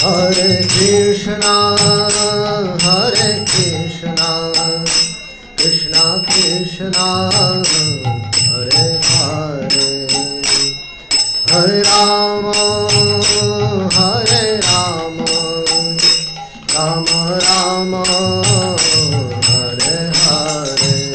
Hare Krishna, Krishna Krishna, Hare Hare, Hare Rama, Rama Rama, Hare Hare.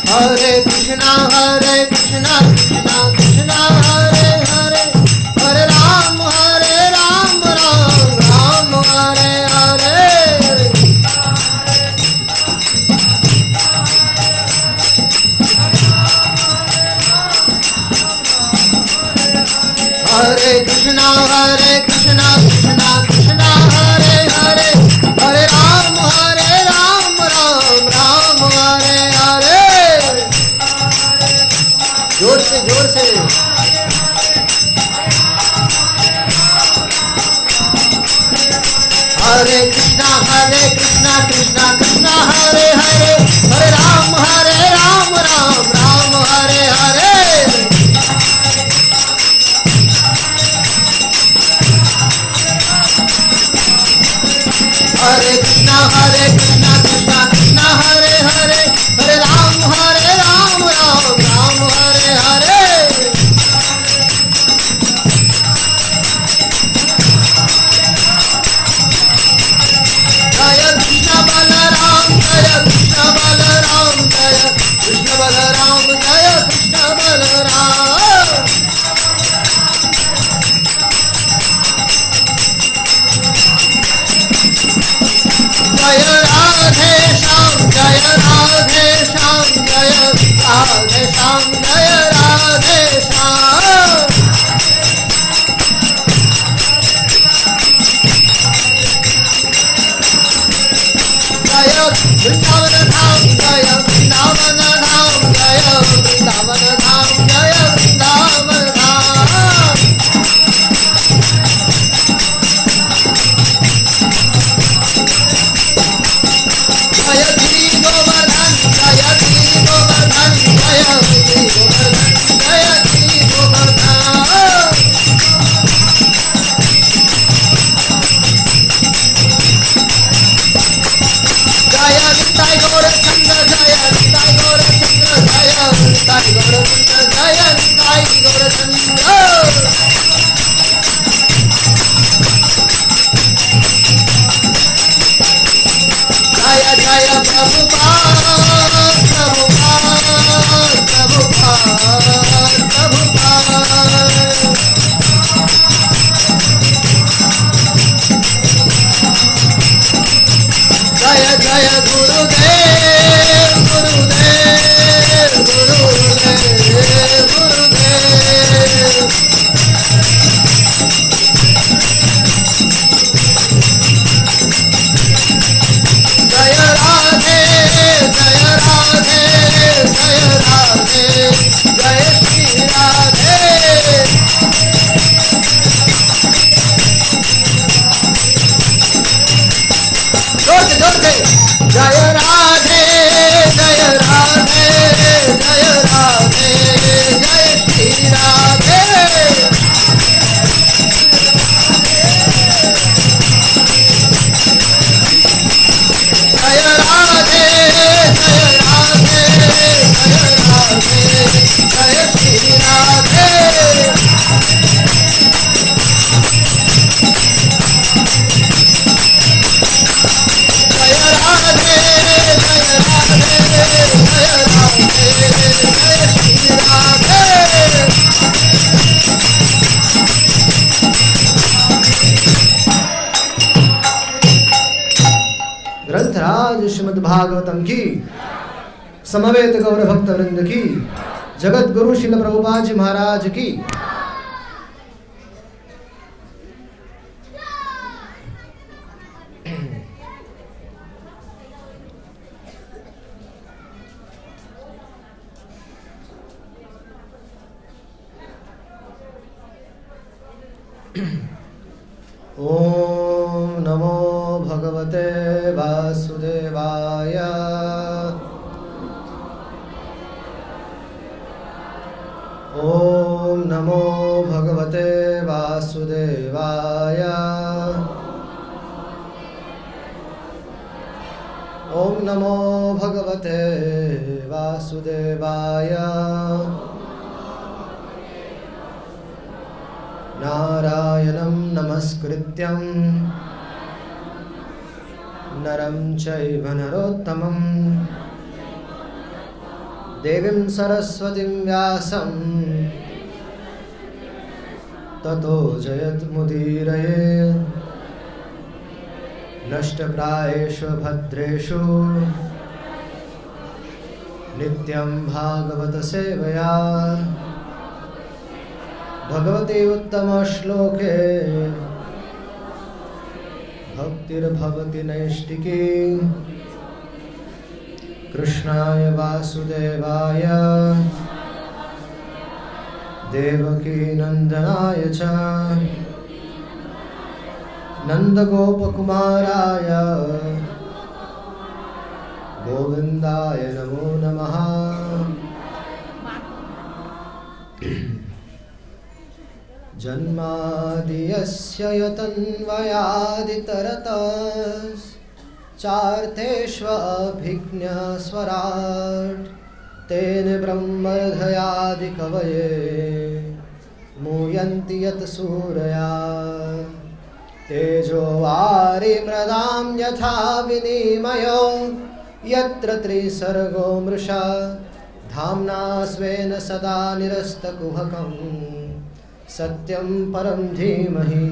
Hare Krishna, Krishna Krishna, Hare Hare, Hare Ram, Ram Ram, Hare Hare. Hare Krishna, Krishna Krishna, Hare Hare, Hare Ram, Ram Ram, Hare Hare. जोर से Hare Krishna, Krishna Krishna, Hare Hare, Hare Ram, Ram Ram, Hare Hare. Hare Krishna, Krishna Krishna, Hare Hare, Hare Ram, Ram Ram, Hare Hare. Jaya Krishna Balaram, Jaya Krishna Balaram, Jaya Krishna Balaram, Jaya Krishna Balaram. Jaya Radhe Shyam, Jaya Radhe Shyam, Jaya Radhe Shyam, Jaya Radhe Shyam. Jaya Vrindavan Dham, Jaya Vrindavan Dham, Jaya Vrindavan Dham, Jaya Vrindavan Dham. Jaya Giri Govardhan, Jaya Giri Govardhan, Jaya Giri Govardhan, Jaya Giri Govardhan. Jaya Nitai Gaurachandra, Jaya Nitai Gaurachandra, Jaya Nitai Gaurachandra, Jaya Nitai Gaurachandra. Jaya Jaya Prabhupada, Jaya Jaya Gurudev, Gurudev, Gurudev, Gurudev. Jaya Radhe, Jaya Radhe, Jaya Radhe, Jaya Shri Radhe. जोर से Jaya Radhe, Jaya Radhe, Jaya Radhe, Jaya Shri Radhe. Jaya Radhe, Jaya Radhe, Jaya Radhe, Jaya Shri Radhe. Jaya Radhe, महाराज श्रीमद् भागवतम की, समवेत गौर भक्त वृंद की, जगत गुरु श्रील प्रभुपाद जी महाराज की। ओम नमो भगवते वासुदेवाय। ओम नमो भगवते वासुदेवाय। ओम नमो भगवते वासुदेवाय। नारायणं नमस्कृत्यं नरं चैव नरोत्तमं देवीं सरस्वतीं व्यासं ततो जयत्मुदीरये। नष्टप्रायेषु भद्रेषु नित्यं भागवत सेवया भगवते उत्तम श्लोके भक्तिर्भवति नैष्टिकी। कृष्णाय वासुदेवाय देवकी नंदनाय च नंदगोपकुमाराय गोविंदाय नमो नमः। जन्मादियस्य यतन्वयादितरतश्चार्थेष्वभिज्ञस्वराट् तेन ब्रह्महृदयादिकवये मूयन्ति यत् सूरया। तेजो वारिमृदां यथा विनिमयो यत्र त्रिसर्गो मृषा धाम्ना स्वेन सदा निरस्तकुहकम् सत्यं परं धीमहि।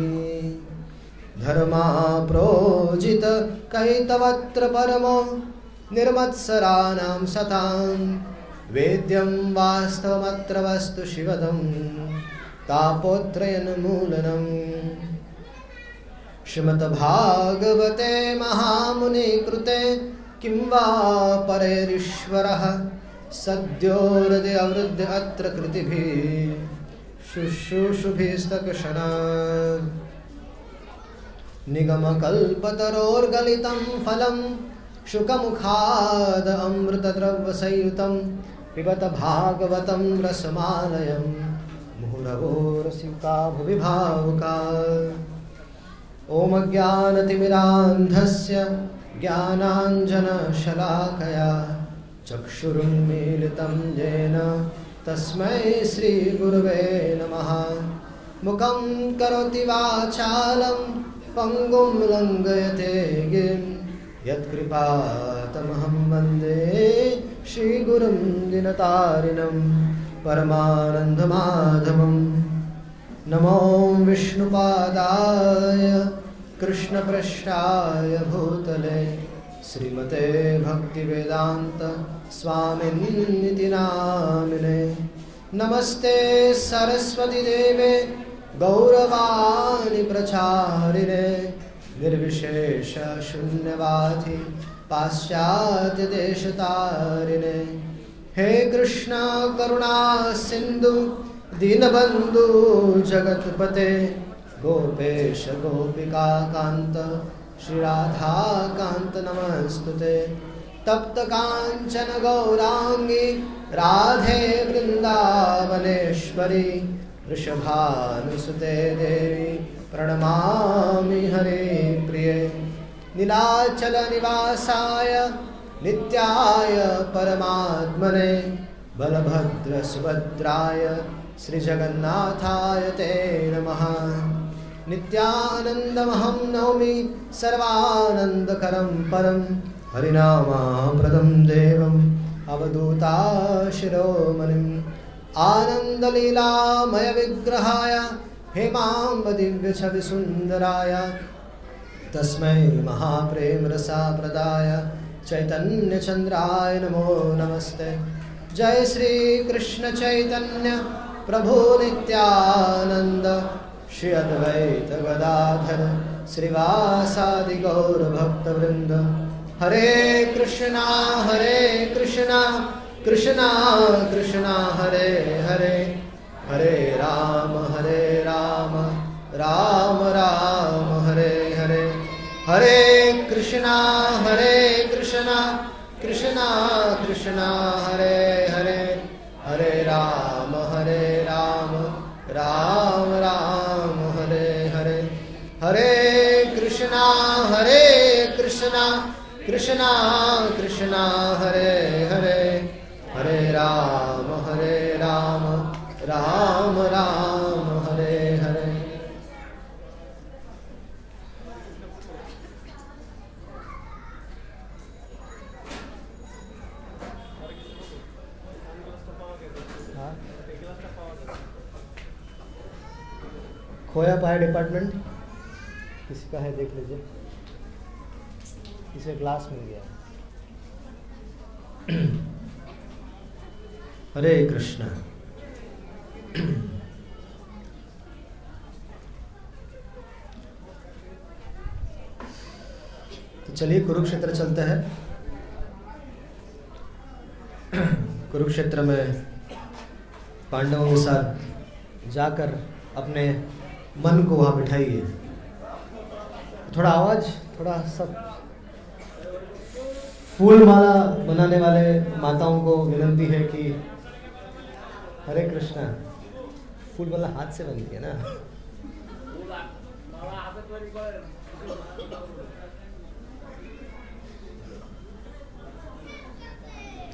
धर्मा प्रोजित कैतवत्र परमो निर्मत्सराणां सतां वेद्यं वास्तवमत्र वस्तु शिवदं तापोत्रयन्मूलनम्। श्रीमद्भागवते महामुनि कृते किं वा परेरीश्वरः सद्यो हृदय अवृद्ध अत्र कृतिभिः शुश्रूषुभिस्तकषणात्। निगमकल्पतरोर्गलितं फलं शुकमुखाद अमृतद्रव्यसंयुतं पिबत भागवतं रसमालयं मुहुरवो रसिका भुवि भावुका। ॐ अज्ञानतिमिरान्धस्य ज्ञानाञ्जनशलाकया चक्षुरुन्मीलितं येन तस्मै श्रीगुरुवे नमः। मुखं करोति वाचालं पङ्गुं लङ्घयते गिरिं यत्कृपातमहं वन्दे श्रीगुरुं दिनतारिणं परमानन्दमाधवं। नमो विष्णुपादाय कृष्णपृष्ठाय भूतले श्रीमते भक्तिवेदान्त स्वामिनिति नामिने। नमस्ते सरस्वती देवे गौरवाणी प्रचारिणे निर्विशेष शून्यवादी पाश्चात्य देशतारिणे। हे कृष्ण करुणा सिंधु दीनबंधु जगतपते गोपेश गोपिका कांत श्री राधा कांत नमस्तुते। तप्त कांचन गौरांगी राधे वृंदावनेश्वरी वृषभानुसुते देवी प्रणमामि हरे प्रिये। नीलाचल निवासाय नित्याय परमात्मने बलभद्र सुभद्राय श्रीजगन्नाथाय ते नमः। नित्यानन्दमहं नौमि सर्वानन्दकरं परं हरिनामाप्रदं देवम् अवधूताशिरोमणिम्। आनन्दलीलामय विग्रहाय हेमाम्ब दिव्यछविसुन्दराय तस्मै महाप्रेमरसाप्रदाय चैतन्य चंद्राय नमो नमस्ते। जय श्री कृष्ण चैतन्य प्रभु नित्यानंद श्री अद्वैत गदाधर श्रीवासादि गौर भक्त वृंद। हरे कृष्णा कृष्णा कृष्णा हरे हरे, हरे राम राम राम हरे हरे। हरे कृष्णा कृष्णा कृष्णा हरे हरे, हरे राम राम राम हरे हरे। हरे कृष्णा कृष्णा कृष्णा हरे हरे, हरे राम राम राम हरे हरे। खोया पाया डिपार्टमेंट किसी का है, देख लीजिए, इसे ग्लास मिल गया। हरे कृष्णा। तो चलिए कुरुक्षेत्र चलते हैं। कुरुक्षेत्र में पांडवों के साथ जाकर अपने मन को वहाँ बिठाइए। थोड़ा आवाज, थोड़ा सब फूल माला बनाने वाले माताओं को विनती है कि हरे कृष्णा, फूल माला हाथ से बनती है ना।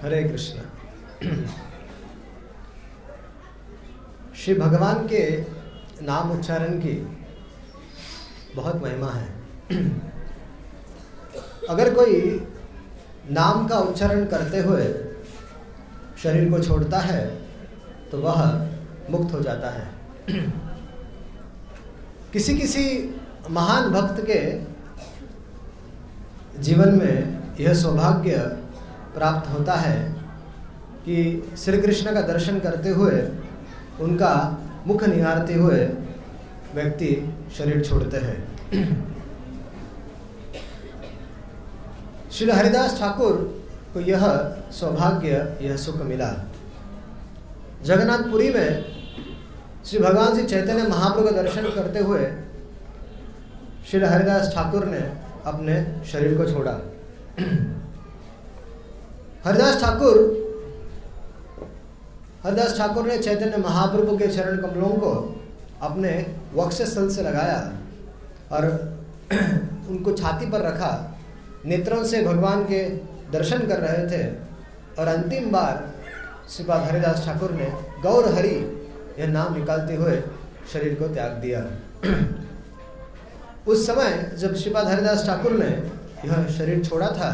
हरे कृष्णा। श्री भगवान के नाम उच्चारण की बहुत महिमा है। अगर कोई नाम का उच्चारण करते हुए शरीर को छोड़ता है तो वह मुक्त हो जाता है। किसी किसी महान भक्त के जीवन में यह सौभाग्य प्राप्त होता है कि श्री कृष्ण का दर्शन करते हुए उनका मुख निहारते हुए व्यक्ति शरीर छोड़ते हैं। श्री हरिदास ठाकुर को यह सौभाग्य, यह सुख मिला। जगन्नाथपुरी में श्री भगवान श्री चैतन्य महाप्रभु का दर्शन करते हुए श्री हरिदास ठाकुर ने अपने शरीर को छोड़ा। हरिदास ठाकुर ने चैतन्य महाप्रभु के चरण कमलों को अपने वक्षस्थल से लगाया और उनको छाती पर रखा। नेत्रों से भगवान के दर्शन कर रहे थे और अंतिम बार श्रीपाद हरिदास ठाकुर ने गौर हरि यह नाम निकालते हुए शरीर को त्याग दिया। उस समय जब श्रीपाद हरिदास ठाकुर ने यह शरीर छोड़ा था,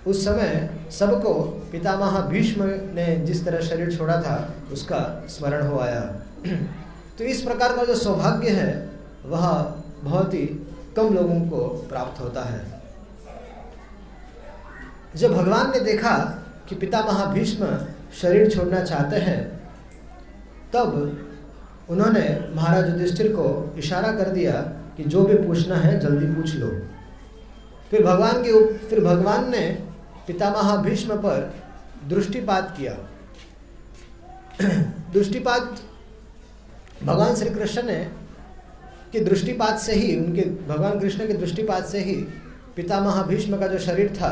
उस समय सबको पितामह भीष्म ने जिस तरह शरीर छोड़ा था उसका स्मरण हो आया। तो इस प्रकार का जो सौभाग्य है वह बहुत ही कम लोगों को प्राप्त होता है। जब भगवान ने देखा कि पितामह भीष्म शरीर छोड़ना चाहते हैं, तब उन्होंने महाराज युधिष्ठिर को इशारा कर दिया कि जो भी पूछना है जल्दी पूछ लो। फिर भगवान ने पितामह भीष्म पर दृष्टिपात किया। दृष्टिपात भगवान श्री कृष्ण ने के दृष्टिपात से ही, उनके भगवान कृष्ण के दृष्टिपात से ही पितामह भीष्म का जो शरीर था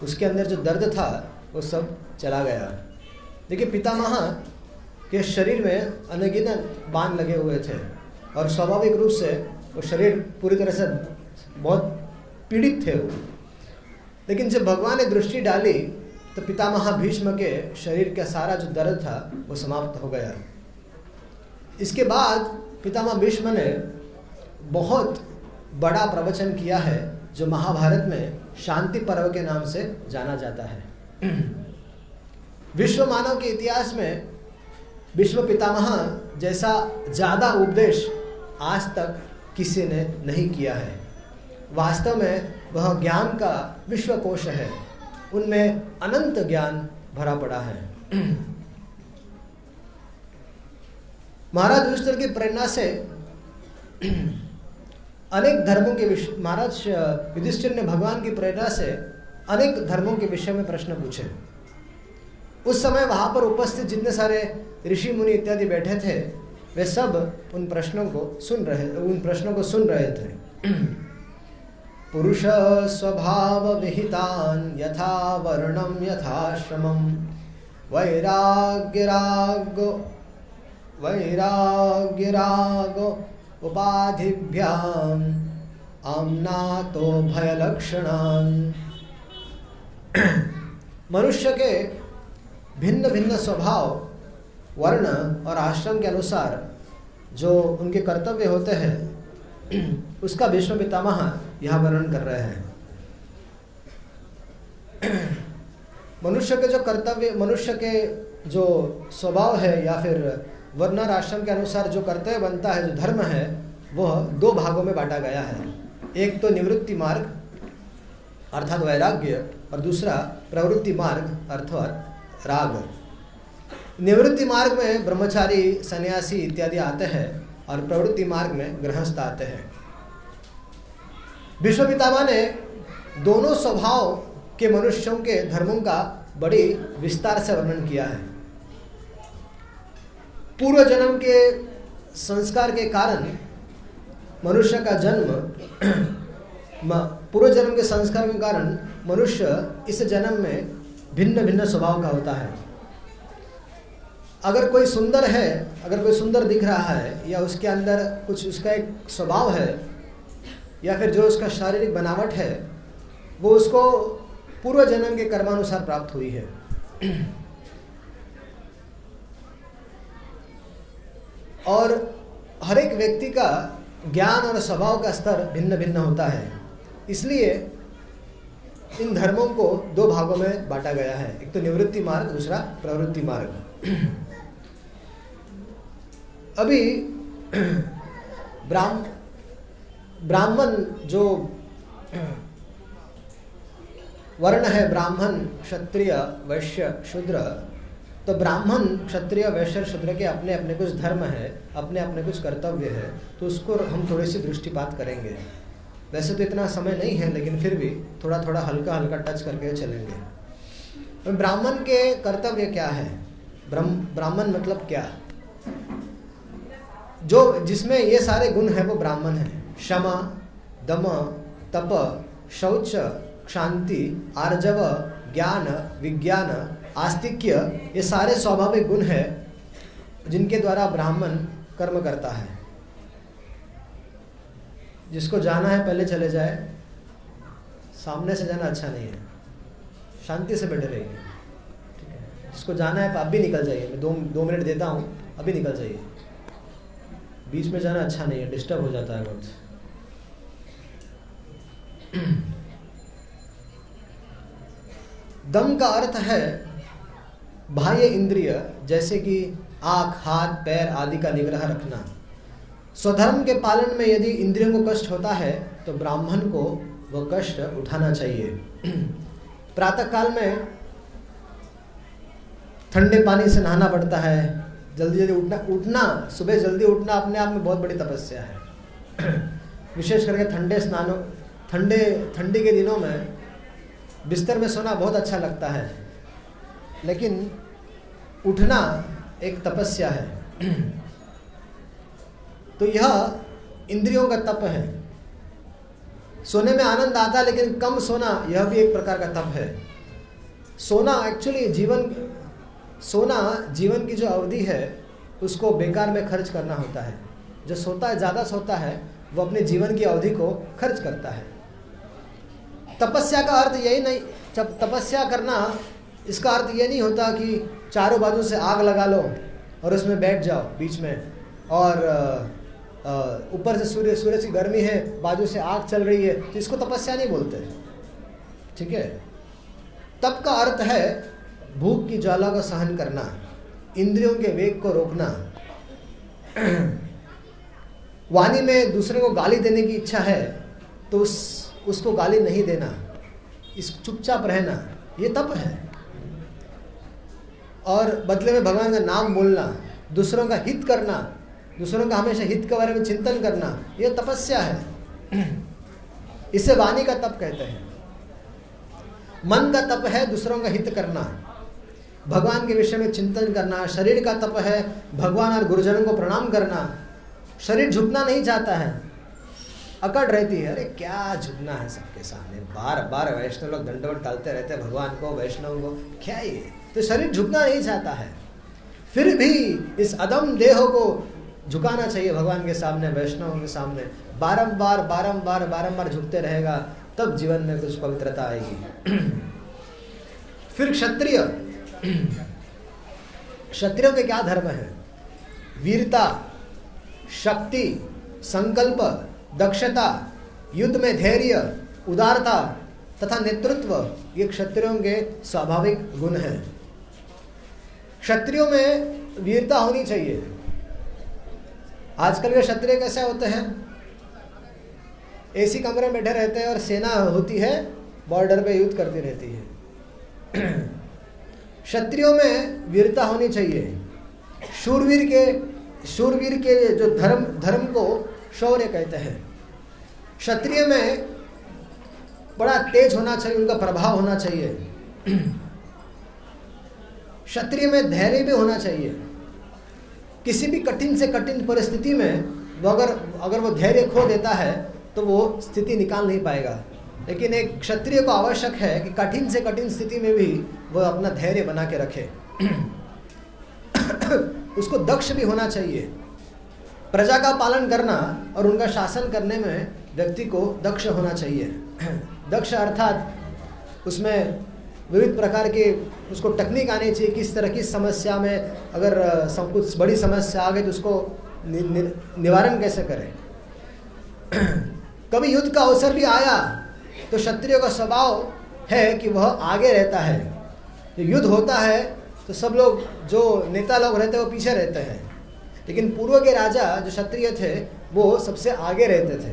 उसके अंदर जो दर्द था वो सब चला गया। देखिए, पितामह के शरीर में अनगिनत बाण लगे हुए थे और स्वाभाविक रूप से वो शरीर पूरी तरह से बहुत पीड़ित थे वो। लेकिन जब भगवान ने दृष्टि डाली तो पितामह भीष्म के शरीर का सारा जो दर्द था वो समाप्त हो गया। इसके बाद पितामह भीष्म ने बहुत बड़ा प्रवचन किया है जो महाभारत में शांति पर्व के नाम से जाना जाता है। विश्व मानव के इतिहास में विश्व पितामह जैसा ज़्यादा उपदेश आज तक किसी ने नहीं किया है। वास्तव में वह ज्ञान का विश्वकोश है। उनमें अनंत ज्ञान भरा पड़ा है। महाराज युधिष्ठिर की प्रेरणा से अनेक धर्मों के विषय, महाराज युधिष्ठिर ने भगवान की प्रेरणा से अनेक धर्मों के विषय में प्रश्न पूछे। उस समय वहां पर उपस्थित जितने सारे ऋषि मुनि इत्यादि बैठे थे, वे सब उन प्रश्नों को सुन रहे थे। पुरुष स्वभाव विहितान यथा वर्णम यथाश्रमम वैराग्यराग उपाधिभ्याम आम्नातो भयलक्षणान। मनुष्य के भिन्न भिन्न स्वभाव, वर्ण और आश्रम के अनुसार जो उनके कर्तव्य होते हैं, उसका भीष्म पितामह यहाँ वर्णन कर रहे हैं। मनुष्य के जो कर्तव्य, मनुष्य के जो स्वभाव है या फिर वर्ण और आश्रम के अनुसार जो कर्तव्य बनता है, जो धर्म है, वह दो भागों में बांटा गया है। एक तो निवृत्ति मार्ग अर्थात वैराग्य, और दूसरा प्रवृत्ति मार्ग अर्थात राग। निवृत्ति मार्ग में ब्रह्मचारी, सन्यासी इत्यादि आते हैं और प्रवृत्ति मार्ग में गृहस्थ आते हैं। भीष्म पितामह ने दोनों स्वभाव के मनुष्यों के धर्मों का बड़ी विस्तार से वर्णन किया है। पूर्व जन्म के संस्कार के कारण मनुष्य का पूर्व जन्म के संस्कार के कारण मनुष्य इस जन्म में भिन्न भिन्न स्वभाव का होता है। अगर कोई सुंदर है, अगर कोई सुंदर दिख रहा है, या उसके अंदर कुछ उसका एक स्वभाव है, या फिर जो उसका शारीरिक बनावट है, वो उसको पूर्व जन्म के कर्मानुसार प्राप्त हुई है। और हर एक व्यक्ति का ज्ञान और स्वभाव का स्तर भिन्न भिन्न होता है, इसलिए इन धर्मों को दो भागों में बांटा गया है। एक तो निवृत्ति मार्ग, दूसरा प्रवृत्ति मार्ग। अभी ब्राह्मण जो वर्ण है, ब्राह्मण, क्षत्रिय, वैश्य, शूद्र, तो ब्राह्मण, क्षत्रिय, वैश्य, शूद्र के अपने अपने कुछ धर्म है, अपने अपने कुछ कर्तव्य है, तो उसको हम थोड़ी सी दृष्टिपात करेंगे। वैसे तो इतना समय नहीं है, लेकिन फिर भी थोड़ा थोड़ा हल्का हल्का टच करके चलेंगे। तो ब्राह्मण के कर्तव्य क्या है? ब्राह्मण मतलब क्या? जो जिसमें ये सारे गुण हैं वो ब्राह्मण है। क्षमा, दम, तप, शौच, शांति, आर्जव, ज्ञान, विज्ञान, आस्तिक्य, ये सारे स्वाभाविक गुण हैं जिनके द्वारा ब्राह्मण कर्म करता है। जिसको जाना है पहले चले जाए, सामने से जाना अच्छा नहीं है, शांति से बैठे रहिए, ठीक है। जिसको जाना है आप भी निकल जाइए, मैं दो मिनट देता हूँ, अभी निकल जाइए, बीच में जाना अच्छा नहीं है, डिस्टर्ब हो जाता है बहुत। दम का अर्थ है बाह्य इंद्रिय, जैसे कि आँख, हाथ, पैर आदि का निग्रह रखना। स्वधर्म के पालन में यदि इंद्रियों को कष्ट होता है तो ब्राह्मण को वह कष्ट उठाना चाहिए। प्रातः काल में ठंडे पानी से नहाना पड़ता है, जल्दी जल्दी उठना, सुबह जल्दी उठना अपने आप में बहुत बड़ी तपस्या है। विशेष करके ठंडी के दिनों में बिस्तर में सोना बहुत अच्छा लगता है, लेकिन उठना एक तपस्या है। तो यह इंद्रियों का तप है। सोने में आनंद आता है, लेकिन कम सोना यह भी एक प्रकार का तप है। सोना एक्चुअली जीवन की जो अवधि है उसको बेकार में खर्च करना होता है। जो सोता है, ज़्यादा सोता है, वो अपने जीवन की अवधि को खर्च करता है। तपस्या का अर्थ यही नहीं, जब तपस्या करना, इसका अर्थ ये नहीं होता कि चारों बाजू से आग लगा लो और उसमें बैठ जाओ बीच में, और ऊपर से सूरज की गर्मी है, बाजू से आग चल रही है, तो इसको तपस्या नहीं बोलते, ठीक है। तप का अर्थ है भूख की ज्वाला को सहन करना, इंद्रियों के वेग को रोकना, वाणी में दूसरे को गाली देने की इच्छा है तो उसको गाली नहीं देना, चुपचाप रहना, ये तप है। और बदले में भगवान का नाम बोलना, दूसरों का हित करना, दूसरों का हमेशा हित के बारे में चिंतन करना, ये तपस्या है। इसे वाणी का तप कहते हैं। मन का तप है दूसरों का हित करना, भगवान के विषय में चिंतन करना। शरीर का तप है भगवान और गुरुजनों को प्रणाम करना। शरीर झुकना नहीं चाहता है, अकड़ रहती है, अरे क्या झुकना है सबके सामने, बार बार वैष्णव लोग दंडवत डालते रहते हैं भगवान को, वैष्णव को, क्या ये, तो शरीर झुकना नहीं चाहता है। फिर भी इस अदम देह को झुकाना चाहिए भगवान के सामने, वैष्णवों के सामने, बारंबार बारंबार बारंबार झुकते रहेगा, तब जीवन में कुछ पवित्रता आएगी। फिर क्षत्रिय, क्षत्रियों के क्या धर्म है? वीरता, शक्ति, संकल्प, दक्षता, युद्ध में धैर्य, उदारता तथा नेतृत्व, ये क्षत्रियों के स्वाभाविक गुण हैं। क्षत्रियों में वीरता होनी चाहिए। आजकल के क्षत्रिय कैसे होते हैं? एसी कमरे में बैठे रहते हैं और सेना होती है बॉर्डर पे युद्ध करती रहती है। क्षत्रियों में वीरता होनी चाहिए। शूरवीर के जो धर्म को शौर्य कहते हैं। क्षत्रिय में बड़ा तेज होना चाहिए, उनका प्रभाव होना चाहिए। क्षत्रिय में धैर्य भी होना चाहिए। किसी भी कठिन से कठिन परिस्थिति में वो अगर वो धैर्य खो देता है तो वो स्थिति निकाल नहीं पाएगा। लेकिन एक क्षत्रिय को आवश्यक है कि कठिन से कठिन स्थिति में भी वो अपना धैर्य बना के रखे। उसको दक्ष भी होना चाहिए। प्रजा का पालन करना और उनका शासन करने में व्यक्ति को दक्ष होना चाहिए। दक्ष अर्थात उसमें विविध प्रकार के उसको टेक्निक आनी चाहिए, किस तरह की समस्या में अगर कुछ बड़ी समस्या आ गई तो उसको निवारण कैसे करें। कभी युद्ध का अवसर भी आया तो क्षत्रियों का स्वभाव है कि वह आगे रहता है। जो युद्ध होता है तो सब लोग, जो नेता लोग रहते हैं वो पीछे रहते हैं, लेकिन पूर्व के राजा जो क्षत्रिय थे वो सबसे आगे रहते थे।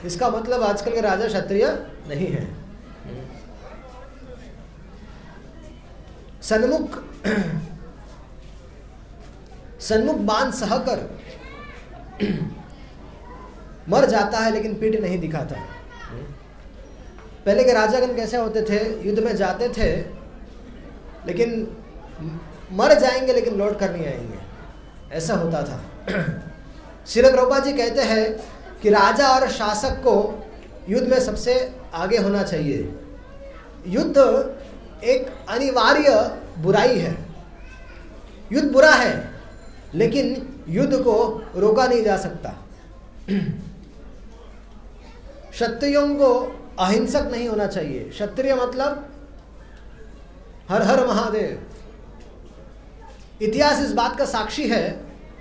इसका मतलब आजकल के राजा क्षत्रिय नहीं है। सन्मुख बाण सहकर मर जाता है लेकिन पीठ नहीं दिखाता। पहले के राजागण कैसे होते थे? युद्ध में जाते थे लेकिन मर जाएंगे लेकिन लौट कर नहीं आएंगे, ऐसा होता था। श्रील प्रभुपाद जी कहते हैं कि राजा और शासक को युद्ध में सबसे आगे होना चाहिए। युद्ध एक अनिवार्य बुराई है। युद्ध बुरा है लेकिन युद्ध को रोका नहीं जा सकता। क्षत्रियों को अहिंसक नहीं होना चाहिए। क्षत्रिय मतलब हर हर महादेव। इतिहास इस बात का साक्षी है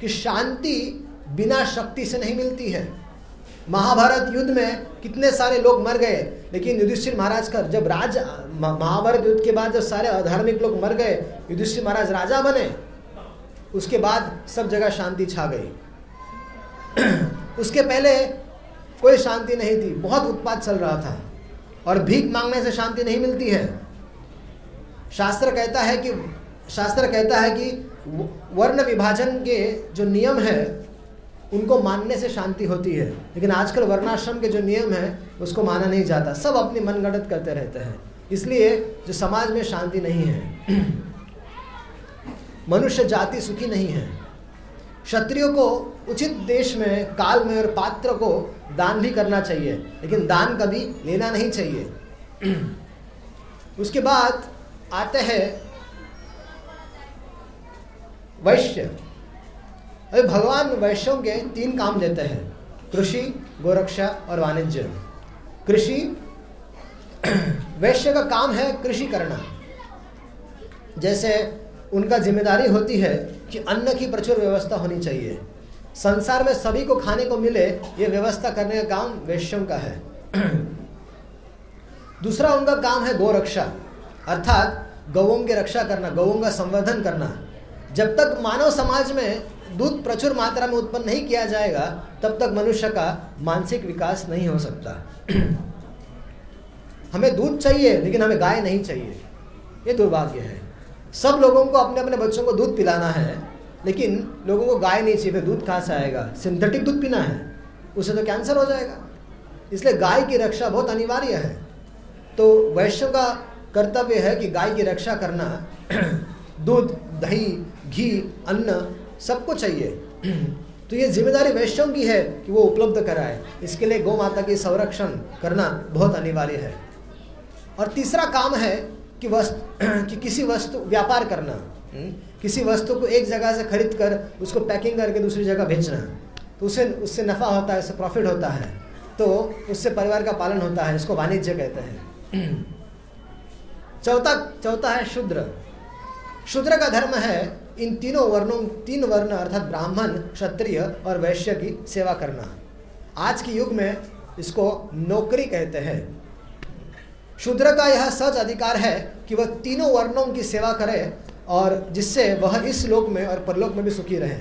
कि शांति बिना शक्ति से नहीं मिलती है। महाभारत युद्ध में कितने सारे लोग मर गए, लेकिन युधिष्ठिर महाराज का जब महाभारत युद्ध के बाद जब सारे अधार्मिक लोग मर गए, युधिष्ठिर महाराज राजा बने, उसके बाद सब जगह शांति छा गई। उसके पहले कोई शांति नहीं थी, बहुत उत्पात चल रहा था, और भीख मांगने से शांति नहीं मिलती है। शास्त्र कहता है कि वर्ण विभाजन के जो नियम है उनको मानने से शांति होती है, लेकिन आजकल वर्णाश्रम के जो नियम है उसको माना नहीं जाता। सब अपनी मनगढ़ंत करते रहते हैं, इसलिए जो समाज में शांति नहीं है। मनुष्य जाति सुखी नहीं है। क्षत्रियों को उचित देश में, काल में और पात्र को दान भी करना चाहिए, लेकिन दान कभी लेना नहीं चाहिए। उसके बाद आते हैं वैश्य। अभी भगवान वैश्यों के 3 काम देते हैं: कृषि, गोरक्षा और वाणिज्य। कृषि, वैश्य का काम है कृषि करना। जैसे उनका जिम्मेदारी होती है कि अन्न की प्रचुर व्यवस्था होनी चाहिए, संसार में सभी को खाने को मिले, ये व्यवस्था करने का काम वैश्यों का है। दूसरा उनका काम है गोरक्षा, अर्थात गौओं की रक्षा करना, गौओं का संवर्धन करना। जब तक मानव समाज में दूध प्रचुर मात्रा में उत्पन्न नहीं किया जाएगा तब तक मनुष्य का मानसिक विकास नहीं हो सकता। हमें दूध चाहिए लेकिन हमें गाय नहीं चाहिए, ये दुर्भाग्य है। सब लोगों को अपने अपने बच्चों को दूध पिलाना है, लेकिन लोगों को गाय नहीं चाहिए, फिर दूध कहाँ से आएगा? सिंथेटिक दूध पीना है, उससे तो कैंसर हो जाएगा। इसलिए गाय की रक्षा बहुत अनिवार्य है। तो वैश्यों का कर्तव्य है कि गाय की रक्षा करना। दूध, दही, घी, अन्न सबको चाहिए। तो ये जिम्मेदारी वैश्यों की है कि वो उपलब्ध कराए। इसके लिए गौ माता की संरक्षण करना बहुत अनिवार्य है। और तीसरा काम है कि किसी वस्तु व्यापार करना, किसी वस्तु को एक जगह से खरीद कर उसको पैकिंग करके दूसरी जगह भेजना, तो उससे नफ़ा होता है, उससे प्रॉफिट होता है, तो उससे परिवार का पालन होता है। इसको वाणिज्य कहते हैं। चौथा है शूद्र। शूद्र का धर्म है इन तीन वर्ण अर्थात ब्राह्मण, क्षत्रिय और वैश्य की सेवा करना। आज के युग में इसको नौकरी कहते हैं। शूद्र का यह सच अधिकार है कि वह तीनों वर्णों की सेवा करे और जिससे वह इस लोक में और परलोक में भी सुखी रहे।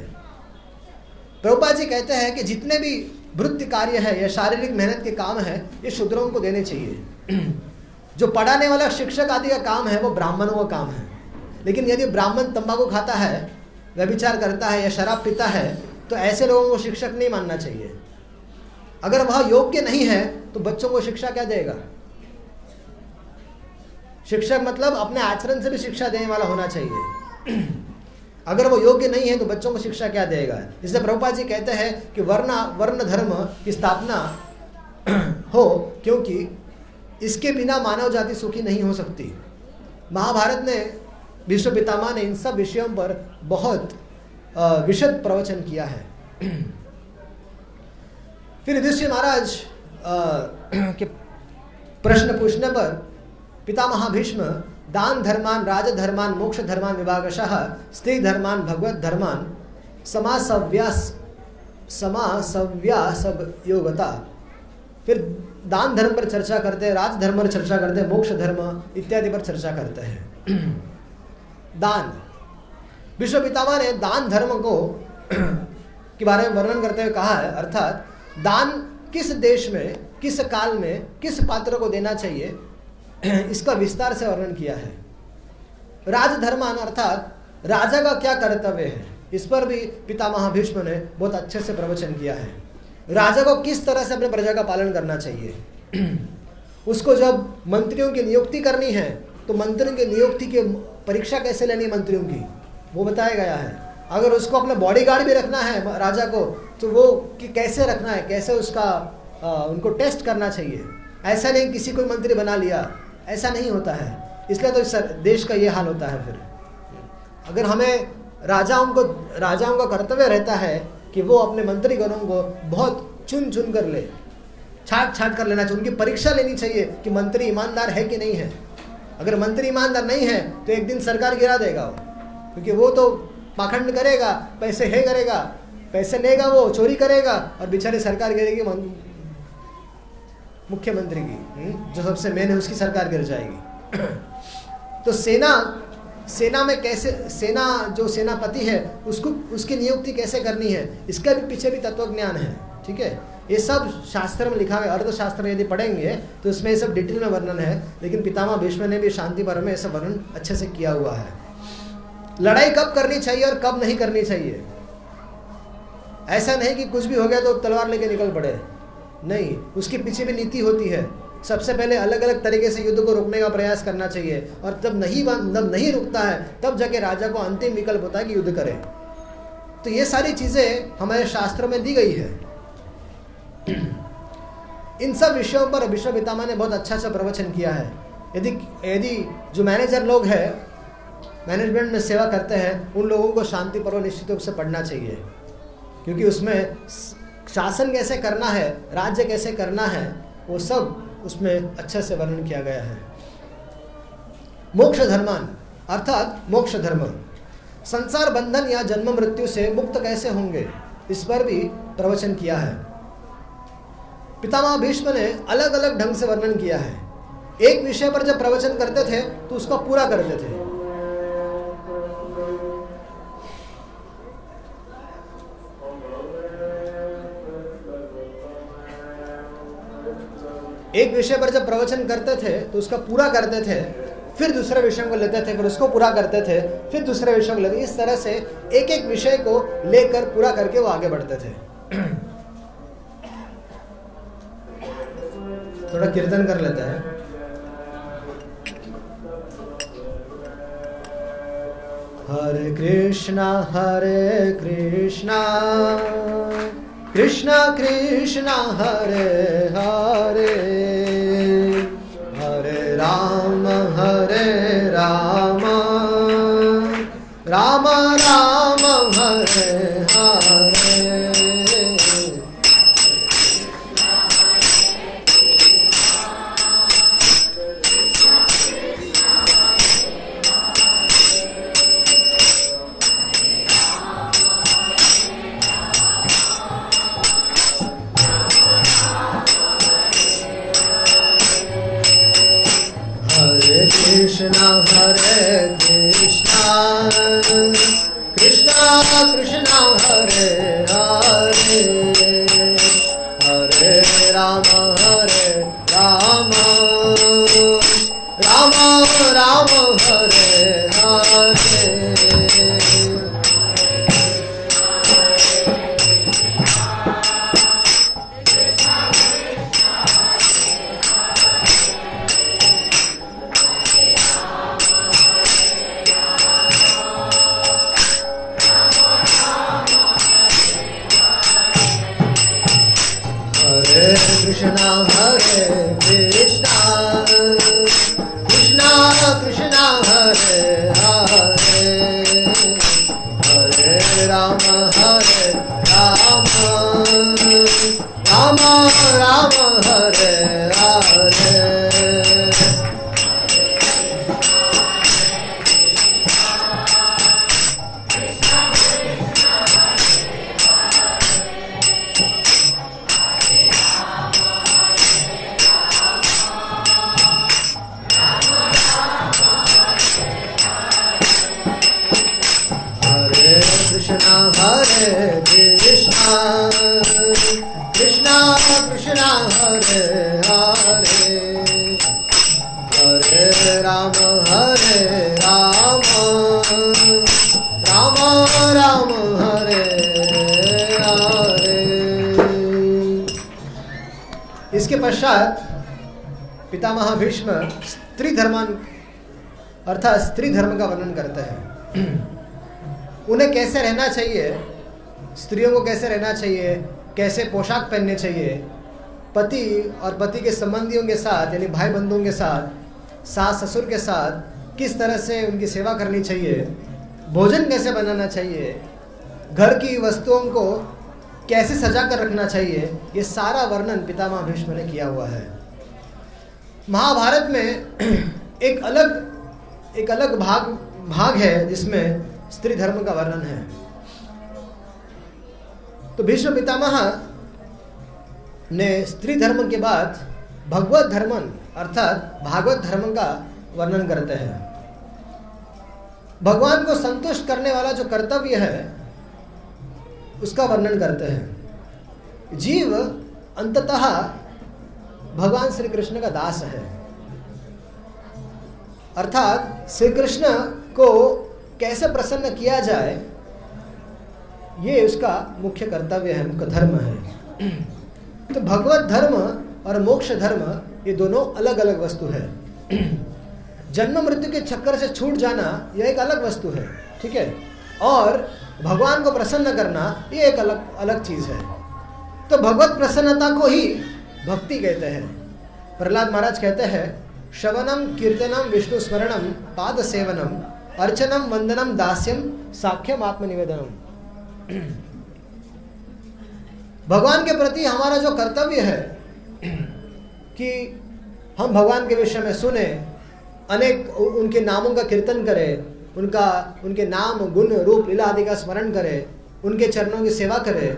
प्रभुपाद जी कहते हैं कि जितने भी वृत्ति कार्य है या शारीरिक मेहनत के काम है, ये शूद्रों को देने चाहिए। जो पढ़ाने वाला शिक्षक आदि का काम है वो ब्राह्मणों का काम है। लेकिन यदि ब्राह्मण तंबाकू खाता है, व्यभिचार करता है या शराब पीता है, तो ऐसे लोगों को शिक्षक नहीं मानना चाहिए। अगर वह योग्य नहीं है तो बच्चों को शिक्षा क्या देगा? शिक्षक मतलब अपने आचरण से भी शिक्षा देने वाला होना चाहिए। अगर वो योग्य नहीं है तो बच्चों को शिक्षा क्या देगा? इसलिए प्रभुपाद जी कहते हैं कि वर्ण धर्म की स्थापना हो, क्योंकि इसके बिना मानव जाति सुखी नहीं हो सकती। महाभारत ने विश्व पितामह ने इन सब विषयों पर बहुत विशद प्रवचन किया है। फिर युधिष्ठिर महाराज के प्रश्न पूछने पर पितामह भीष्म दान धर्मान, राजधर्मान, मोक्ष धर्मान विभागशः स्त्री धर्मान, भगवत धर्मान समासव्यासग योगता। फिर दान धर्म पर चर्चा करते हैं, राजधर्म पर चर्चा करते हैं, मोक्ष धर्म इत्यादि पर चर्चा करते हैं। दान, विश्व पितामह ने दान धर्म को के बारे में वर्णन करते हुए कहा है, अर्थात दान किस देश में, किस काल में, किस पात्र को देना चाहिए, इसका विस्तार से वर्णन किया है। राजधर्मान अर्थात राजा का क्या कर्तव्य है, इस पर भी पितामह भीष्म ने बहुत अच्छे से प्रवचन किया है। राजा को किस तरह से अपने प्रजा का पालन करना चाहिए। उसको जब मंत्रियों की नियुक्ति करनी है तो मंत्रियों की नियुक्ति की परीक्षा कैसे लेनी है मंत्रियों की, वो बताया गया है। अगर उसको अपना बॉडीगार्ड भी रखना है राजा को, तो वो कि कैसे रखना है, कैसे उसका उनको टेस्ट करना चाहिए। ऐसा नहीं किसी कोई मंत्री बना लिया, ऐसा नहीं होता है। इसलिए तो देश का ये हाल होता है। फिर अगर हमें राजाओं का कर्तव्य रहता है कि वो अपने मंत्रीगणों को बहुत चुन कर ले, छाट कर लेना चाहिए, उनकी परीक्षा लेनी चाहिए कि मंत्री ईमानदार है कि नहीं है। अगर मंत्री ईमानदार नहीं है तो एक दिन सरकार गिरा देगा वो, क्योंकि वो तो पाखंड करेगा, पैसे करेगा, पैसे लेगा, वो चोरी करेगा और बेचारी सरकार गिरेगी मुख्यमंत्री की, जो सबसे मेन है, उसकी सरकार गिर जाएगी। तो सेना में कैसे, सेना जो सेनापति है उसकी नियुक्ति कैसे करनी है, इसका भी पीछे भी तत्व ज्ञान है। ठीक है, ये सब शास्त्र में लिखा है। अर्थशास्त्र में यदि पढ़ेंगे तो इसमें ये सब डिटेल में वर्णन है। लेकिन पितामह भीष्म ने भी शांति पर्व में ऐसा वर्णन अच्छे से किया हुआ है। लड़ाई कब करनी चाहिए और कब नहीं करनी चाहिए, ऐसा नहीं कि कुछ भी हो गया तो तलवार लेके निकल पड़े, नहीं, उसके पीछे भी नीति होती है। सबसे पहले अलग अलग तरीके से युद्ध को रोकने का प्रयास करना चाहिए, और तब नहीं रुकता है तब जाके राजा को अंतिम विकल्प होता है कि युद्ध करे। तो ये सारी चीज़ें हमारे शास्त्रों में दी गई है। इन सब विषयों पर विश्व पितामह ने बहुत अच्छा प्रवचन किया है। यदि जो मैनेजर लोग हैं, मैनेजमेंट में सेवा करते हैं, उन लोगों को शांति पर्व निश्चित रूप से पढ़ना चाहिए, क्योंकि उसमें शासन कैसे करना है, राज्य कैसे करना है, वो सब उसमें अच्छे से वर्णन किया गया है। मोक्ष धर्मान अर्थात मोक्ष धर्म, संसार बंधन या जन्म मृत्यु से मुक्त कैसे होंगे, इस पर भी प्रवचन किया है। पितामह भीष्म ने अलग अलग ढंग से वर्णन किया है। एक विषय पर जब प्रवचन करते थे तो उसको पूरा करते थे। एक विषय पर जब प्रवचन करते थे तो उसका पूरा करते थे, फिर दूसरे विषय को लेते थे, फिर उसको पूरा करते थे, फिर दूसरे विषय को लेते, इस तरह से एक एक विषय को लेकर पूरा करके वो आगे बढ़ते थे। थोड़ा कीर्तन कर लेते हैं। हरे कृष्णा कृष्णा कृष्णा हरे हरे, हरे राम राम राम हरे हरे। कृष्णा कृष्णा कृष्णा हरे हरे, हरे राम राम राम हरे हरे। कृष्णा कृष्णा कृष्णा हरे हरे, हरे राम राम राम हरे हरे। हरे कृष्णा कृष्णा कृष्णा हरे हरे, हरे राम राम राम हरे हरे। इसके पश्चात पितामह भीष्म स्त्री धर्मान अर्थात स्त्री धर्म का वर्णन करते हैं। उन्हें कैसे रहना चाहिए, स्त्रियों को कैसे रहना चाहिए, कैसे पोशाक पहनने चाहिए, पति और पति के संबंधियों के साथ यानी भाई बंधुओं के साथ, सास ससुर के साथ किस तरह से उनकी सेवा करनी चाहिए, भोजन कैसे बनाना चाहिए, घर की वस्तुओं को कैसे सजा कर रखना चाहिए, ये सारा वर्णन पितामह भीष्म ने किया हुआ है। महाभारत में एक अलग भाग है जिसमें स्त्री धर्म का वर्णन है। तो भीष्म पितामह ने स्त्री धर्म के बाद भगवत धर्म अर्थात भागवत धर्म का वर्णन करते हैं। भगवान को संतुष्ट करने वाला जो कर्तव्य है उसका वर्णन करते हैं। जीव अंततः भगवान श्री कृष्ण का दास है, अर्थात श्री कृष्ण को कैसे प्रसन्न किया जाए ये उसका मुख्य कर्तव्य है, मुख्य धर्म है। तो भगवत धर्म और मोक्ष धर्म ये दोनों अलग अलग वस्तु है। जन्म मृत्यु के चक्कर से छूट जाना यह एक अलग वस्तु है, ठीक है, और भगवान को प्रसन्न करना ये एक अलग चीज है। तो भगवत प्रसन्नता को ही भक्ति कहते हैं। प्रहलाद महाराज कहते हैं, श्रवणम कीर्तनम विष्णु स्मरणम पाद सेवनम अर्चनम वंदनम दास्यम साख्यम आत्मनिवेदनम। भगवान के प्रति हमारा जो कर्तव्य है कि हम भगवान के विषय में सुने, अनेक उनके नामों का कीर्तन करें, उनके नाम गुण रूप लीला आदि का स्मरण करें, उनके चरणों की सेवा करें,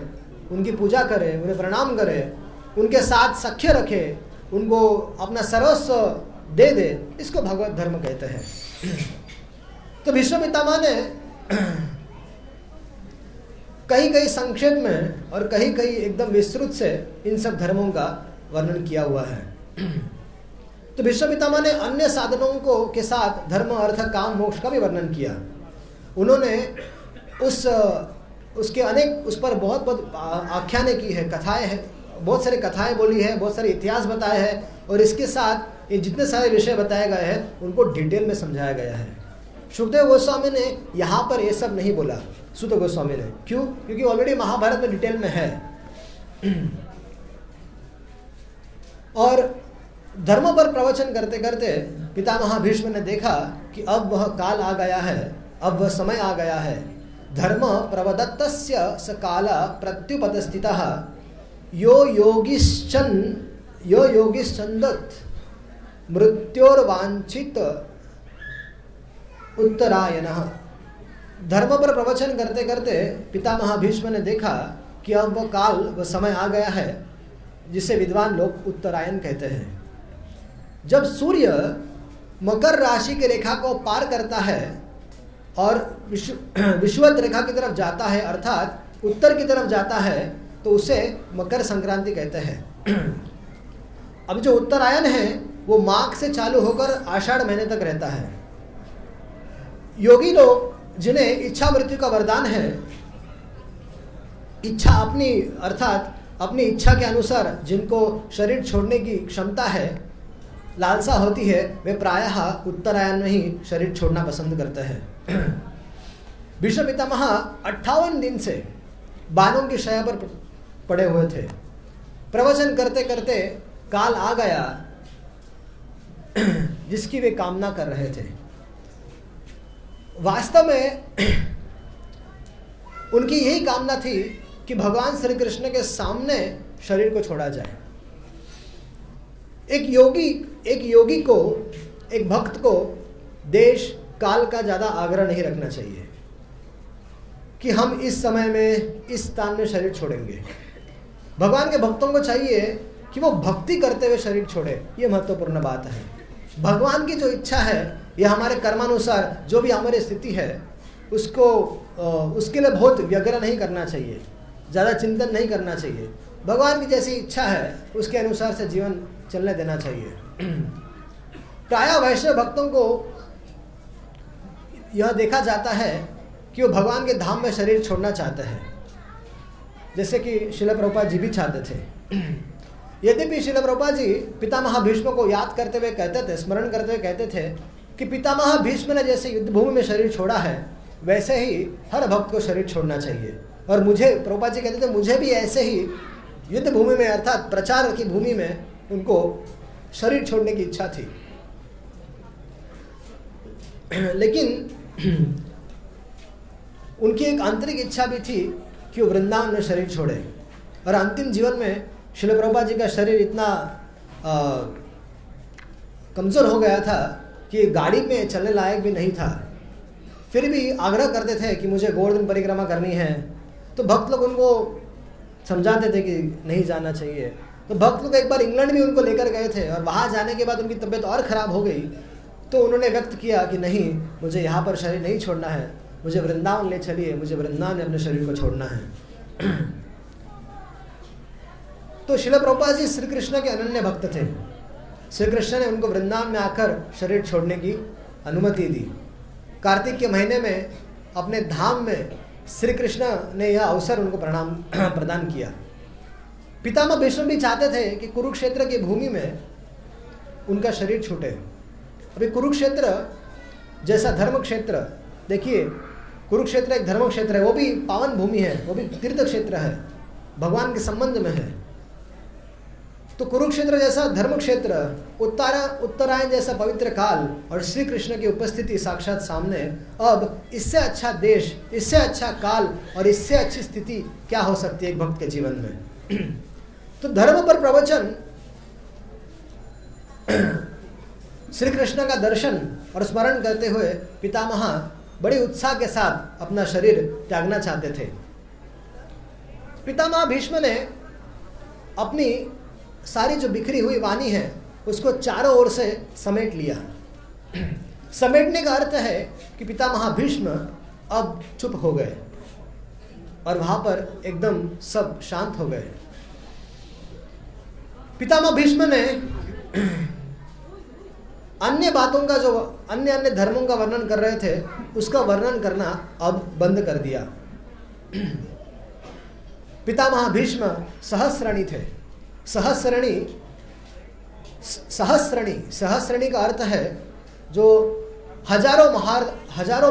उनकी पूजा करें, उन्हें प्रणाम करें, उनके साथ सख्य रखें, उनको अपना सर्वस्व दे दे, इसको भगवत धर्म कहते हैं। तो भीष्म पितामह ने कहीं संक्षेप में और कहीं एकदम विस्तृत से इन सब धर्मों का वर्णन किया हुआ है। तो भीष्म पितामह ने अन्य साधनों को के साथ धर्म अर्थ काम मोक्ष का भी वर्णन किया। उन्होंने उसके अनेक उस पर बहुत आख्यानें की है, कथाएं हैं, बहुत सारी कथाएं बोली है, बहुत सारे इतिहास बताए हैं, और इसके साथ ये जितने सारे विषय बताए गए हैं उनको डिटेल में समझाया गया है। सुखदेव गोस्वामी ने यहाँ पर ये सब नहीं बोला, सुत गोस्वामी ने। क्यों? क्योंकि ऑलरेडी महाभारत में डिटेल में है। और धर्म पर प्रवचन करते करते पितामह भीष्म ने देखा कि अब वह काल आ गया है, अब वह समय आ गया है। धर्म प्रवदत्तस्य स काल प्रत्युपतस्थितः यो योगिश्चन्दत् मृत्योर्वांछित उत्तरायणः। धर्म पर प्रवचन करते करते पितामह भीष्म ने देखा कि अब वह काल, वह समय आ गया है जिसे विद्वान लोग उत्तरायण कहते हैं। जब सूर्य मकर राशि की रेखा को पार करता है और विषुवत रेखा की तरफ जाता है, अर्थात उत्तर की तरफ जाता है, तो उसे मकर संक्रांति कहते हैं। अब जो उत्तरायण है वो माघ से चालू होकर आषाढ़ महीने तक रहता है। योगी लोग जिन्हें इच्छा मृत्यु का वरदान है, इच्छा अपनी इच्छा के अनुसार जिनको शरीर छोड़ने की क्षमता है, लालसा होती है, वे प्रायः उत्तरायण में ही शरीर छोड़ना पसंद करते हैं। भीष्म पितामह 58 दिन से बाणों की शैया पर पड़े हुए थे। प्रवचन करते करते काल आ गया जिसकी वे कामना कर रहे थे। वास्तव में उनकी यही कामना थी कि भगवान श्री कृष्ण के सामने शरीर को छोड़ा जाए। एक योगी को, एक भक्त को देश काल का ज़्यादा आग्रह नहीं रखना चाहिए कि हम इस समय में इस स्थान में शरीर छोड़ेंगे। भगवान के भक्तों को चाहिए कि वो भक्ति करते हुए शरीर छोड़े। ये महत्वपूर्ण बात है। भगवान की जो इच्छा है, यह हमारे कर्मानुसार जो भी हमारी स्थिति है उसके लिए बहुत व्यग्र नहीं करना चाहिए, ज़्यादा चिंतन नहीं करना चाहिए। भगवान की जैसी इच्छा है उसके अनुसार से जीवन चलने देना चाहिए। प्रायः वैष्णव भक्तों को यह देखा जाता है कि वो भगवान के धाम में शरीर छोड़ना चाहते हैं, जैसे कि श्रील प्रभुपाद जी भी चाहते थे। यद्यपि श्रील प्रभुपाद जी पितामह भीष्म को याद करते हुए कहते थे, स्मरण करते हुए कहते थे कि पितामह भीष्म ने जैसे युद्ध भूमि में शरीर छोड़ा है, वैसे ही हर भक्त को शरीर छोड़ना चाहिए। और मुझे, प्रभुपाद जी कहते थे, मुझे भी ऐसे ही युद्ध भूमि में, अर्थात प्रचार की भूमि में उनको शरीर छोड़ने की इच्छा थी। लेकिन उनकी एक आंतरिक इच्छा भी थी कि वो वृंदावन में शरीर छोड़े। और अंतिम जीवन में श्रील प्रभुपाद जी का शरीर इतना कमज़ोर हो गया था कि गाड़ी में चलने लायक भी नहीं था। फिर भी आग्रह करते थे कि मुझे गोवर्धन परिक्रमा करनी है। तो भक्त लोग उनको समझाते थे कि नहीं जाना चाहिए। तो भक्त लोग एक बार इंग्लैंड भी उनको लेकर गए थे, और वहाँ जाने के बाद उनकी तबीयत और ख़राब हो गई। तो उन्होंने व्यक्त किया कि नहीं, मुझे यहाँ पर शरीर नहीं छोड़ना है, मुझे वृंदावन ले चलिए, मुझे वृंदावन में अपने शरीर को छोड़ना है। तो श्रील प्रभुपाद जी श्री कृष्ण के अनन्य भक्त थे। श्री कृष्ण ने उनको वृंदावन में आकर शरीर छोड़ने की अनुमति दी। कार्तिक के महीने में अपने धाम में श्री कृष्ण ने यह अवसर उनको प्रदान किया। पितामह भीष्म भी चाहते थे कि कुरुक्षेत्र की भूमि में उनका शरीर छूटे। अभी कुरुक्षेत्र जैसा धर्म क्षेत्र, देखिए कुरुक्षेत्र एक धर्म क्षेत्र है, वो भी पावन भूमि है, वो भी तीर्थ क्षेत्र है, भगवान के संबंध में है। तो कुरुक्षेत्र जैसा धर्म क्षेत्र, उत्तरायण जैसा पवित्र काल और श्री कृष्ण की उपस्थिति साक्षात सामने, अब इससे अच्छा देश, इससे अच्छा काल और इससे अच्छी स्थिति क्या हो सकती है एक भक्त के जीवन में। तो धर्म पर प्रवचन, श्री कृष्ण का दर्शन और स्मरण करते हुए पितामह बड़े उत्साह के साथ अपना शरीर त्यागना चाहते थे। पितामह भीष्म ने अपनी सारी जो बिखरी हुई वाणी है उसको चारों ओर से समेट लिया। समेटने का अर्थ है कि पितामह भीष्म अब चुप हो गए और वहाँ पर एकदम सब शांत हो गए। पितामह भीष्म ने अन्य बातों का जो अन्य धर्मों का वर्णन कर रहे थे उसका वर्णन करना अब बंद कर दिया। पितामह भीष्म सहस्रणी थे। सहस्रणी का अर्थ है जो हजारों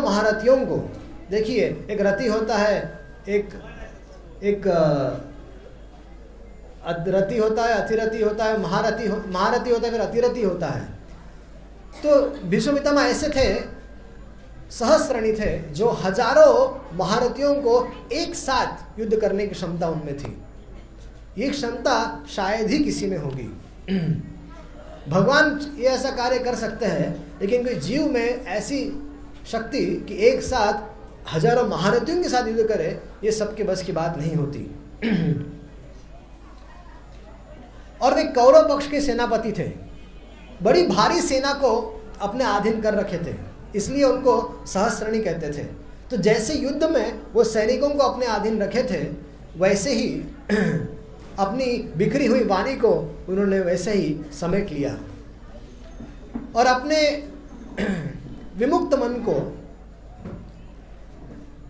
महारथियों को, देखिए एक रथी होता है, एक रथी होता है, अतिरथी होता है, महारथी होता है, फिर अतिरथी होता है। तो भीष्म पितामह ऐसे थे, सहस्रणी थे, जो हजारों महारथियों को एक साथ युद्ध करने की क्षमता उनमें थी। ये क्षमता शायद ही किसी में होगी। भगवान ये ऐसा कार्य कर सकते हैं, लेकिन कोई जीव में ऐसी शक्ति कि एक साथ हजारों महारथियों के साथ युद्ध करे, ये सबके बस की बात नहीं होती। और वे कौरव पक्ष के सेनापति थे, बड़ी भारी सेना को अपने अधीन कर रखे थे, इसलिए उनको सहस्रणी कहते थे। तो जैसे युद्ध में वो सैनिकों को अपने अधीन रखे थे, वैसे ही अपनी बिखरी हुई वाणी को उन्होंने वैसे ही समेट लिया और अपने विमुक्त मन को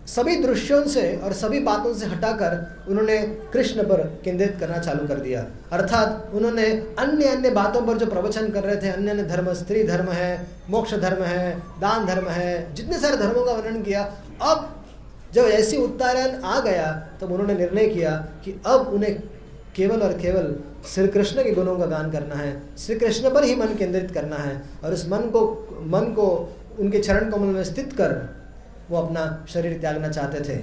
सभी दृश्यों से और सभी बातों से हटाकर उन्होंने कृष्ण पर केंद्रित करना चालू कर दिया। अर्थात उन्होंने अन्य बातों पर जो प्रवचन कर रहे थे, अन्य धर्म, स्त्री धर्म है, मोक्ष धर्म है, दान धर्म है, जितने सारे धर्मों का वर्णन किया। अब जब ऐसी उत्तरायण आ गया तब उन्होंने निर्णय किया कि अब उन्हें केवल और केवल श्री कृष्ण के गुणों का गान करना है, श्री कृष्ण पर ही मन केंद्रित करना है और उस मन को उनके चरण कमल में स्थित कर वो अपना शरीर त्यागना चाहते थे।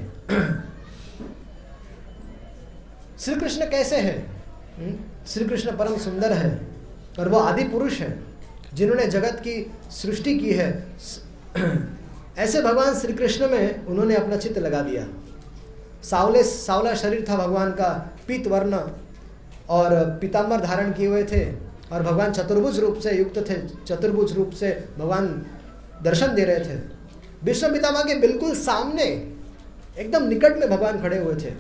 श्री कृष्ण कैसे हैं? श्री कृष्ण परम सुंदर है और वो आदि पुरुष है जिन्होंने जगत की सृष्टि की है। ऐसे भगवान श्री कृष्ण में उन्होंने अपना चित्त लगा दिया। सावला शरीर था भगवान का, पीत वर्ण और पीताम्बर धारण किए हुए थे और भगवान चतुर्भुज रूप से युक्त थे। चतुर्भुज रूप से भगवान दर्शन दे रहे थे। भीष्म पितामह के बिल्कुल सामने एकदम निकट में भगवान खड़े हुए थे।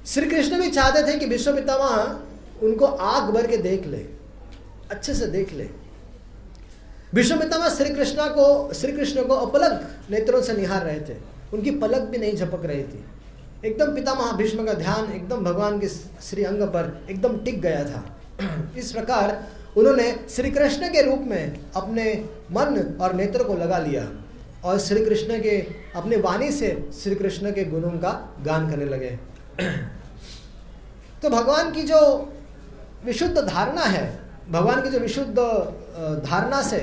श्री कृष्ण भी चाहते थे कि भीष्म पितामह उनको आंख भर के देख ले, अच्छे से देख ले। भीष्म पितामह श्री कृष्ण को अपलक नेत्रों से निहार रहे थे, उनकी पलक भी नहीं झपक रही थी। एकदम पितामह भीष्म का ध्यान एकदम भगवान के श्री अंग पर एकदम टिक गया था। इस प्रकार उन्होंने श्री कृष्ण के रूप में अपने मन और नेत्र को लगा लिया और श्री कृष्ण के अपने वाणी से श्री कृष्ण के गुणों का गान करने लगे। तो भगवान की जो विशुद्ध धारणा है, भगवान की जो विशुद्ध धारणा से,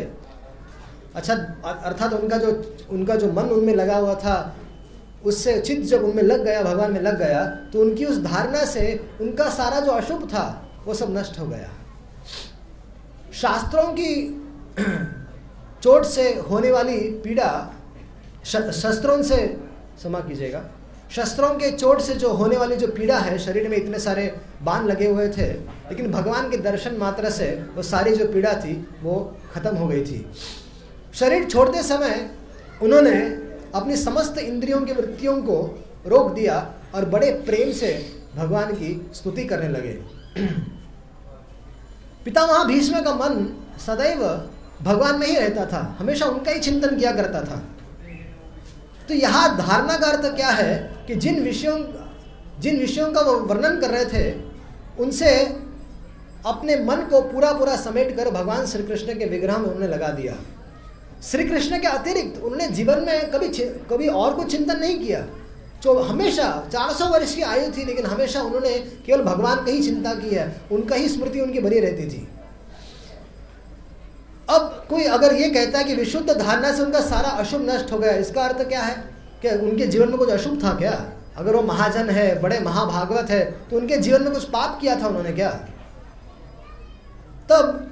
अच्छा अर्थात उनका जो मन उनमें लगा हुआ था, उससे चित्त जब उनमें लग गया, भगवान में लग गया, तो उनकी उस धारणा से उनका सारा जो अशुभ था वो सब नष्ट हो गया। शास्त्रों की चोट से होने वाली पीड़ा, शस्त्रों से क्षमा कीजिएगा, शस्त्रों के चोट से जो होने वाली जो पीड़ा है, शरीर में इतने सारे बाण लगे हुए थे, लेकिन भगवान के दर्शन मात्र से वो सारी जो पीड़ा थी वो खत्म हो गई थी। शरीर छोड़ते समय उन्होंने अपनी समस्त इंद्रियों की वृत्तियों को रोक दिया और बड़े प्रेम से भगवान की स्तुति करने लगे। पितामह भीष्म का मन सदैव भगवान में ही रहता था, हमेशा उनका ही चिंतन किया करता था। तो यहाँ धारणा का अर्थ क्या है कि जिन विषयों का वो वर्णन कर रहे थे, उनसे अपने मन को पूरा समेट कर भगवान श्री कृष्ण के विग्रह में उन्होंने लगा दिया। श्री कृष्ण के अतिरिक्त उन्होंने जीवन में कभी और कुछ चिंतन नहीं किया। जो हमेशा 400 वर्ष की आयु थी, लेकिन हमेशा उन्होंने केवल भगवान की ही चिंता की है, उनका ही स्मृति उनकी बनी रहती थी। अब कोई अगर ये कहता है कि विशुद्ध धारणा से उनका सारा अशुभ नष्ट हो गया, इसका अर्थ क्या है? कि उनके जीवन में कुछ अशुभ था क्या? अगर वो महाजन है, बड़े महाभागवत है, तो उनके जीवन में कुछ पाप किया था उन्होंने क्या? तब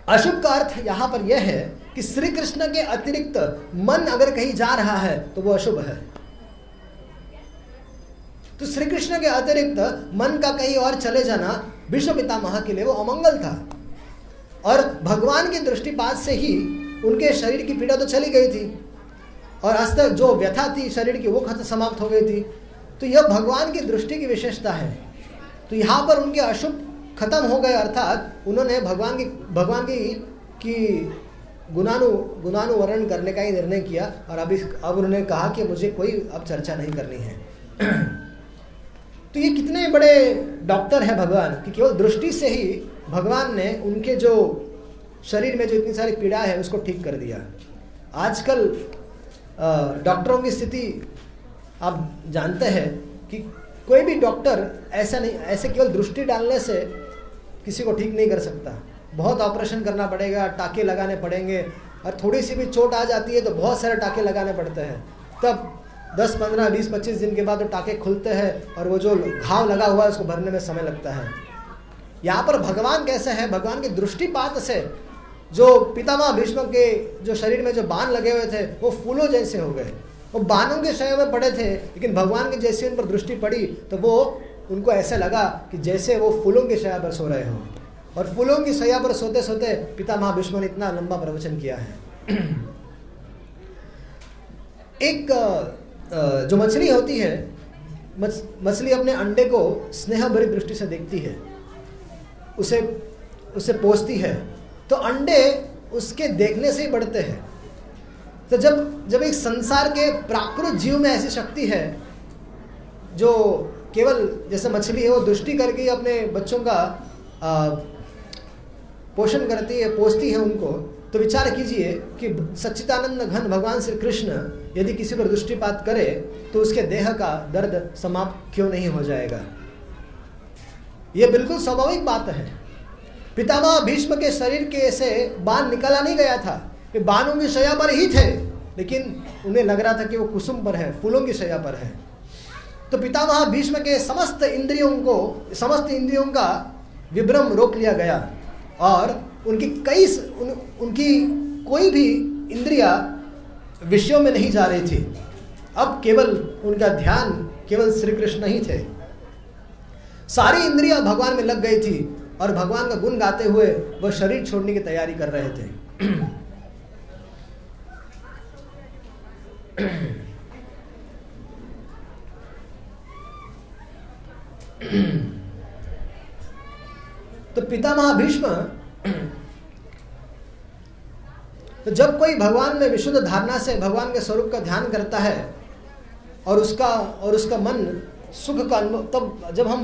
अशुभ का अर्थ यहाँ पर यह है कि श्री कृष्ण के अतिरिक्त मन अगर कहीं जा रहा है तो वो अशुभ है। तो श्री कृष्ण के अतिरिक्त मन का कहीं और चले जाना भीष्म पितामह के लिए वो अमंगल था। और भगवान की दृष्टिपात से ही उनके शरीर की पीड़ा तो चली गई थी और आज तक जो व्यथा थी शरीर की वो खत्म समाप्त हो गई थी। तो यह भगवान की दृष्टि की विशेषता है। तो यहाँ पर उनके खत्म हो गए, अर्थात उन्होंने भगवान की गुणानुवरण करने का ही निर्णय किया और अब उन्होंने कहा कि मुझे कोई अब चर्चा नहीं करनी है। तो ये कितने बड़े डॉक्टर हैं भगवान कि केवल दृष्टि से ही भगवान ने उनके जो शरीर में जो इतनी सारी पीड़ा है उसको ठीक कर दिया। आजकल डॉक्टरों की स्थिति आप जानते हैं कि कोई भी डॉक्टर ऐसे केवल दृष्टि डालने से किसी को ठीक नहीं कर सकता। बहुत ऑपरेशन करना पड़ेगा, टाके लगाने पड़ेंगे, और थोड़ी सी भी चोट आ जाती है तो बहुत सारे टाके लगाने पड़ते हैं। तब 10, 15, 20, 25 दिन के बाद वो टाके खुलते हैं और वो जो घाव लगा हुआ है उसको भरने में समय लगता है। यहाँ पर भगवान कैसे है, भगवान के दृष्टिपात से जो पितामह भीष्म के जो शरीर में जो बाण लगे हुए थे वो फूलों जैसे हो गए। वो बाणों के शय में पड़े थे, लेकिन भगवान की जैसे उन पर दृष्टि पड़ी तो वो उनको ऐसे लगा कि जैसे वो फूलों की शैया पर सो रहे हो। और फूलों की शैया पर सोते सोते पितामह भीष्म ने इतना लंबा प्रवचन किया है। एक जो मछली होती है, मछली अपने अंडे को स्नेह भरी दृष्टि से देखती है, उसे पोसती है, तो अंडे उसके देखने से ही बढ़ते हैं। तो जब एक संसार के प्राकृत जीव में ऐसी शक्ति है जो केवल जैसे मछली है वो दृष्टि करके ही अपने बच्चों का पोषण करती है, पोसती है उनको, तो विचार कीजिए कि सच्चिदानंद घन भगवान श्री कृष्ण यदि किसी पर दृष्टिपात करे तो उसके देह का दर्द समाप्त क्यों नहीं हो जाएगा। यह बिल्कुल स्वाभाविक बात है। पितामह भीष्म के शरीर के से बाण निकाला नहीं गया था, वे बाणों की शैया पर ही थे, लेकिन उन्हें लग रहा था कि वो कुसुम पर है, फूलों की शैया पर है। तो पितामह भीष्म के समस्त इंद्रियों का विभ्रम रोक लिया गया और उनकी कोई भी इंद्रिया विषयों में नहीं जा रही थी। अब केवल उनका ध्यान केवल श्री कृष्ण ही थे। सारी इंद्रियां भगवान में लग गई थी और भगवान का गुण गाते हुए वह शरीर छोड़ने की तैयारी कर रहे थे। तो पितामह भीष्म, तो जब कोई भगवान में विशुद्ध धारणा से भगवान के स्वरूप का ध्यान करता है और उसका मन सुख का अनुभव, तब जब हम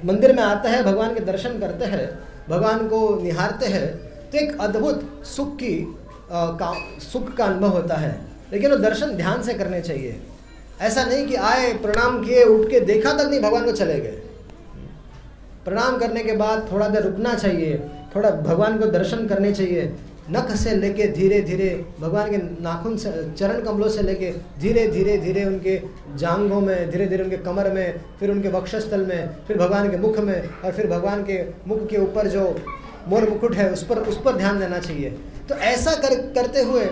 मंदिर में आते हैं, भगवान के दर्शन करते हैं, भगवान को निहारते हैं, तो एक अद्भुत सुख का अनुभव होता है। लेकिन वो दर्शन ध्यान से करने चाहिए। ऐसा नहीं कि आए, प्रणाम किए, उठ के देखा तक नहीं भगवान को चले गए। प्रणाम करने के बाद थोड़ा देर रुकना चाहिए, थोड़ा भगवान को दर्शन करने चाहिए। नख से लेके धीरे धीरे भगवान के नाखून से, चरण कमलों से लेके धीरे धीरे उनके जांघों में, धीरे धीरे उनके कमर में, फिर उनके वक्षस्थल में, फिर भगवान के मुख में, और फिर भगवान के मुख के ऊपर जो मोर मुकुट है उस पर ध्यान देना चाहिए। तो ऐसा करते हुए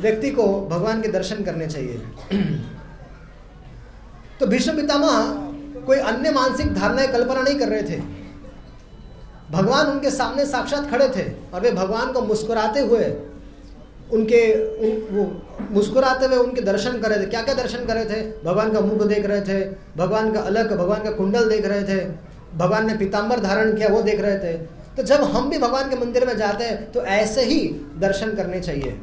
व्यक्ति को भगवान के दर्शन करने चाहिए। तो भीष्म पितामह कोई अन्य मानसिक धारणाएं कल्पना नहीं कर रहे थे। भगवान उनके सामने साक्षात खड़े थे और वे भगवान को मुस्कुराते हुए उनके दर्शन कर रहे थे। क्या क्या दर्शन कर रहे थे? भगवान का मुख देख रहे थे, भगवान का अलग, भगवान का कुंडल देख रहे थे, भगवान ने पीताम्बर धारण किया वो देख रहे थे। तो जब हम भी भगवान के मंदिर में जाते हैं तो ऐसे ही दर्शन करने चाहिए।